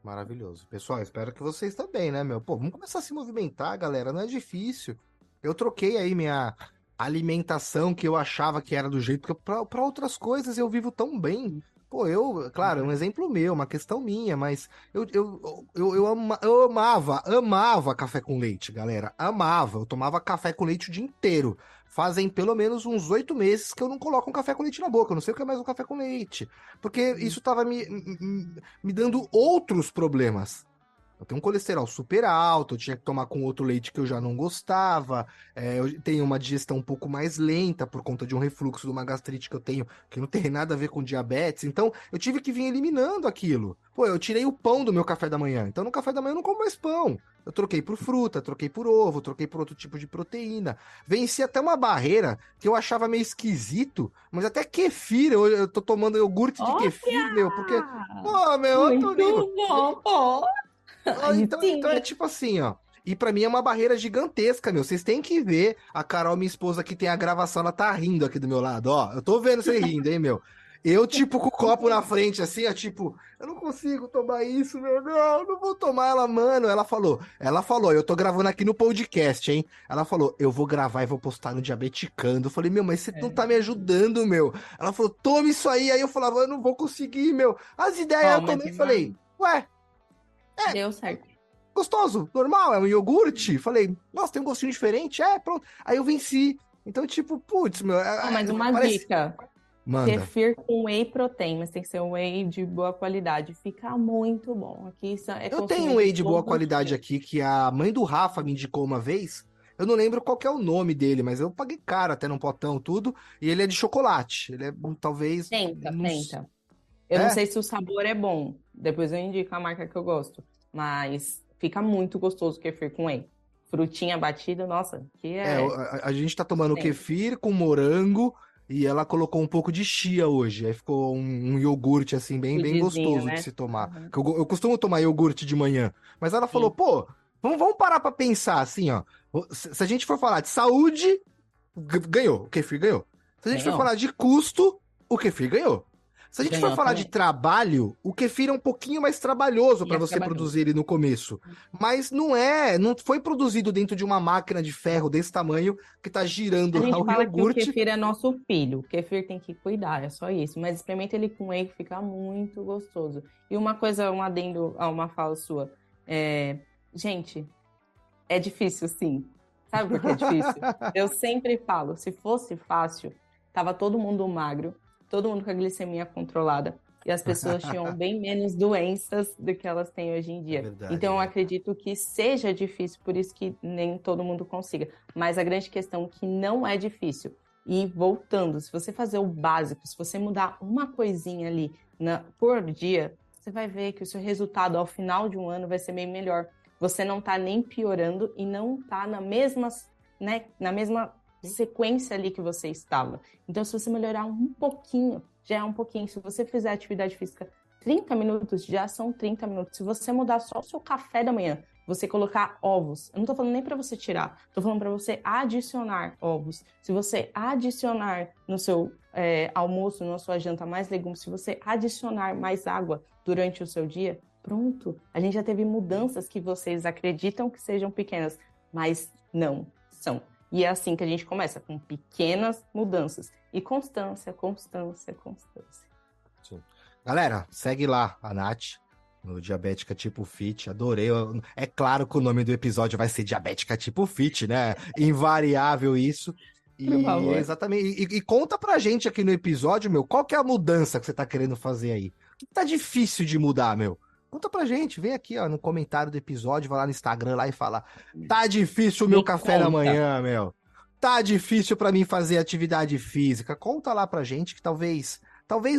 A: Maravilhoso. Pessoal, espero que vocês também, né, meu? Pô, vamos começar a se movimentar, galera. Não é difícil. Eu troquei aí minha alimentação que eu achava que era do jeito, porque pra outras coisas eu vivo tão bem. Pô, claro, é um exemplo meu, uma questão minha, mas eu amava café com leite, galera. Amava. Eu tomava café com leite o dia inteiro. Fazem pelo menos uns 8 meses que eu não coloco um café com leite na boca. Eu não sei o que é mais um café com leite. Porque isso tava me dando outros problemas. Eu tenho um colesterol super alto, eu tinha que tomar com outro leite que eu já não gostava, eu tenho uma digestão um pouco mais lenta por conta de um refluxo, de uma gastrite que eu tenho, que não tem nada a ver com diabetes, então eu tive que vir eliminando aquilo. Pô, eu tirei o pão do meu café da manhã, então no café da manhã eu não como mais pão. Eu troquei por fruta, troquei por ovo, troquei por outro tipo de proteína. Venci até uma barreira que eu achava meio esquisito, mas até kefir, eu tô tomando iogurte de
B: Olha!
A: kefir, meu, porque, pô, meu, eu tô
B: Muito
A: lindo.
B: bom, pô!
A: Então é tipo assim, ó. E pra mim é uma barreira gigantesca, meu. Vocês têm que ver. A Carol, minha esposa, que tem a gravação, ela tá rindo aqui do meu lado, ó. Eu tô vendo você rindo, hein, meu. Eu, tipo, com o copo na frente, assim, ó, tipo, eu não consigo tomar isso, meu. Não, não vou tomar ela, mano. Ela falou, eu tô gravando aqui no podcast, hein? Ela falou, eu vou gravar e vou postar no Diabeticando. Eu falei, meu, mas você não tá me ajudando, meu. Ela falou, tome isso aí. Aí eu falava, eu não vou conseguir, meu. As ideias eu também falei, ué,
B: deu certo.
A: gostoso, normal, é um iogurte. Falei, nossa, tem um gostinho diferente, pronto. Aí eu venci. Então, tipo, putz, meu.
B: Mas uma
A: parece...
B: dica:
A: Manda.
B: kefir com whey protein, mas tem que ser um whey de boa qualidade. Fica muito bom. Aqui é
A: Eu tenho um whey de boa
B: todos os
A: qualidade
B: dias.
A: aqui que a mãe do Rafa me indicou uma vez. Eu não lembro qual que é o nome dele, mas eu paguei caro até num potão, tudo. E ele é de chocolate. Ele é talvez.
B: Tenta. Eu não
A: É?
B: sei se o sabor é bom. Depois eu indico a marca que eu gosto. Mas fica muito gostoso o kefir com whey. Frutinha batida, nossa, que é.
A: A gente tá tomando
B: Tem.
A: kefir com morango e ela colocou um pouco de chia hoje. Aí ficou um iogurte, assim, bem, bem
B: Pudizinho,
A: gostoso de
B: né?
A: se tomar.
B: Uhum.
A: Eu costumo tomar iogurte de manhã. Mas ela falou,
B: Sim.
A: pô, vamos parar pra pensar assim, ó. Se a gente for falar de saúde, ganhou, o kefir ganhou. Se a gente for
B: Ganhou.
A: falar de custo, o kefir ganhou. Se a gente for
B: Ganhou
A: falar de
B: também.
A: trabalho, o kefir é um pouquinho mais trabalhoso
B: E
A: para
B: é
A: você
B: trabalhoso.
A: produzir ele no começo. Mas não foi produzido dentro de uma máquina de ferro desse tamanho que tá girando
B: A
A: lá
B: gente
A: o
B: fala que o
A: iogurte.
B: kefir é nosso filho. O kefir tem que cuidar, é só isso. Mas experimenta ele com whey, que fica muito gostoso. E uma coisa, um adendo a uma fala sua. Gente, é difícil, sim. Sabe por que é difícil? Eu sempre falo, se fosse fácil, tava todo mundo magro, todo mundo com a glicemia controlada, e as pessoas tinham bem menos doenças do que elas têm hoje em
A: É
B: dia.
A: verdade,
B: Então, eu
A: velho.
B: acredito que seja difícil, por isso que nem todo mundo consiga. Mas a grande questão é que não é difícil. E voltando, se você fazer o básico, se você mudar uma coisinha ali por dia, você vai ver que o seu resultado ao final de um ano vai ser bem melhor. Você não está nem piorando e não está né, na mesma sequência ali que você estava. Então, se você melhorar um pouquinho, já é um pouquinho. Se você fizer atividade física 30 minutos, já são 30 minutos. Se você mudar só o seu café da manhã, você colocar ovos, eu não estou falando nem para você tirar, estou falando para você adicionar ovos. Se você adicionar no seu almoço, na sua janta, mais legumes, se você adicionar mais água durante o seu dia, pronto, a gente já teve mudanças que vocês acreditam que sejam pequenas, mas não são. E é assim que a gente começa, com pequenas mudanças. E constância.
A: Sim. Galera, segue lá a Nath no Diabética Tipo Fit. Adorei. É claro que o nome do episódio vai ser Diabética Tipo Fit, né? Invariável isso.
B: Por
A: E é
B: favor.
A: exatamente. E conta pra gente aqui no episódio, meu, qual que é a mudança que você tá querendo fazer aí? O que tá difícil de mudar, meu? Conta pra gente, vem aqui, ó, no comentário do episódio, vai lá no Instagram lá e fala: tá difícil o meu
B: Me
A: café da
B: conta.
A: manhã, meu. Tá difícil pra mim fazer atividade física. Conta lá pra gente que talvez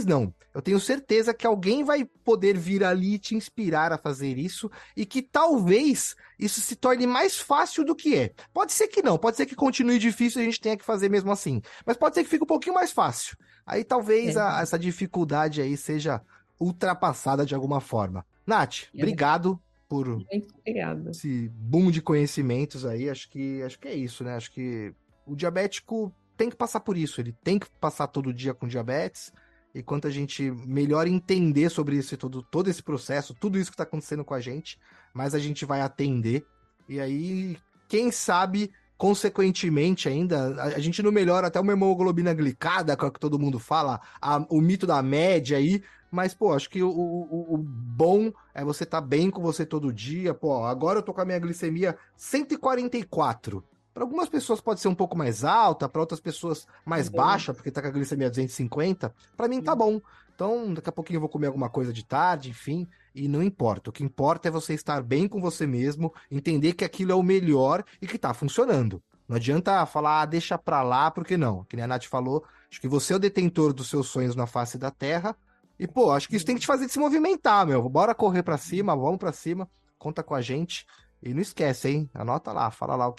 A: não. Eu tenho certeza que alguém vai poder vir ali e te inspirar a fazer isso e que talvez isso se torne mais fácil do que é. Pode ser que não, pode ser que continue difícil e a gente tenha que fazer mesmo assim. Mas pode ser que fique um pouquinho mais fácil. Aí talvez
B: Exato.
A: essa dificuldade aí seja ultrapassada de alguma forma. Nath, obrigado por
B: Muito obrigada.
A: esse boom de conhecimentos aí. Acho que é isso, né? Acho que o diabético tem que passar por isso. Ele tem que passar todo dia com diabetes. E quanto a gente melhor entender sobre isso e todo esse processo, tudo isso que está acontecendo com a gente, mais a gente vai atender. E aí, quem sabe, consequentemente ainda, a gente não melhora até uma hemoglobina glicada, que é o que todo mundo fala, o mito da média aí. Mas, pô, acho que o bom é você estar bem com você todo dia. Pô, agora eu tô com a minha glicemia 144. Para algumas pessoas pode ser um pouco mais alta, para outras pessoas mais baixa, porque tá com a glicemia 250. Para mim tá bom. Então, daqui a pouquinho eu vou comer alguma coisa de tarde, enfim, e não importa. O que importa é você estar bem com você mesmo, entender que aquilo é o melhor e que tá funcionando. Não adianta falar, deixa pra lá, porque não. Que nem a Nath falou, acho que você é o detentor dos seus sonhos na face da Terra. E, pô, acho que isso tem que te fazer se movimentar, meu. Bora correr pra cima, vamos pra cima, conta com a gente. E não esquece, hein? Anota lá, fala lá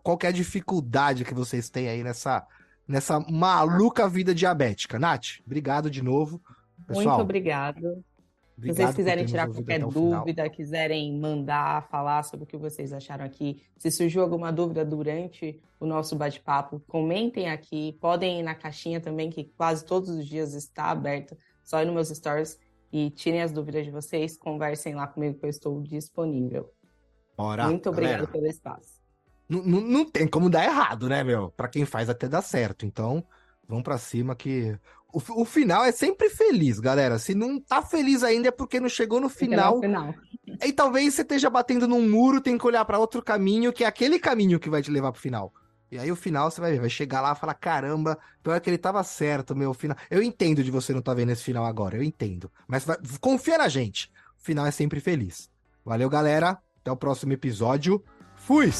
A: qual que é a dificuldade que vocês têm aí nessa maluca vida diabética. Nath, obrigado de novo.
B: Muito
A: Pessoal,
B: obrigada. Se vocês
A: Obrigado por ter
B: quiserem
A: nos
B: tirar
A: ouvido
B: qualquer
A: até o final.
B: dúvida, quiserem mandar, falar sobre o que vocês acharam aqui, se surgiu alguma dúvida durante o nosso bate-papo, comentem aqui, podem ir na caixinha também, que quase todos os dias está aberta, só ir nos meus stories e tirem as dúvidas de vocês, conversem lá comigo que eu estou disponível.
A: Bora,
B: Muito obrigada
A: galera.
B: pelo espaço.
A: Não tem como dar errado, né, meu? Pra quem faz até dá certo. Então, vamos pra cima que... O final é sempre feliz, galera. Se não tá feliz ainda é porque não chegou no
B: Porque não é o
A: final.
B: final.
A: E talvez você esteja batendo num muro, tem que olhar pra outro caminho, que é aquele caminho que vai te levar pro final. E aí o final você vai ver, vai chegar lá e falar, caramba, pior que ele tava certo, meu final. Eu entendo de você não tá vendo esse final agora, eu entendo. Mas confia na gente. O final é sempre feliz. Valeu, galera. Até o próximo episódio. Fui!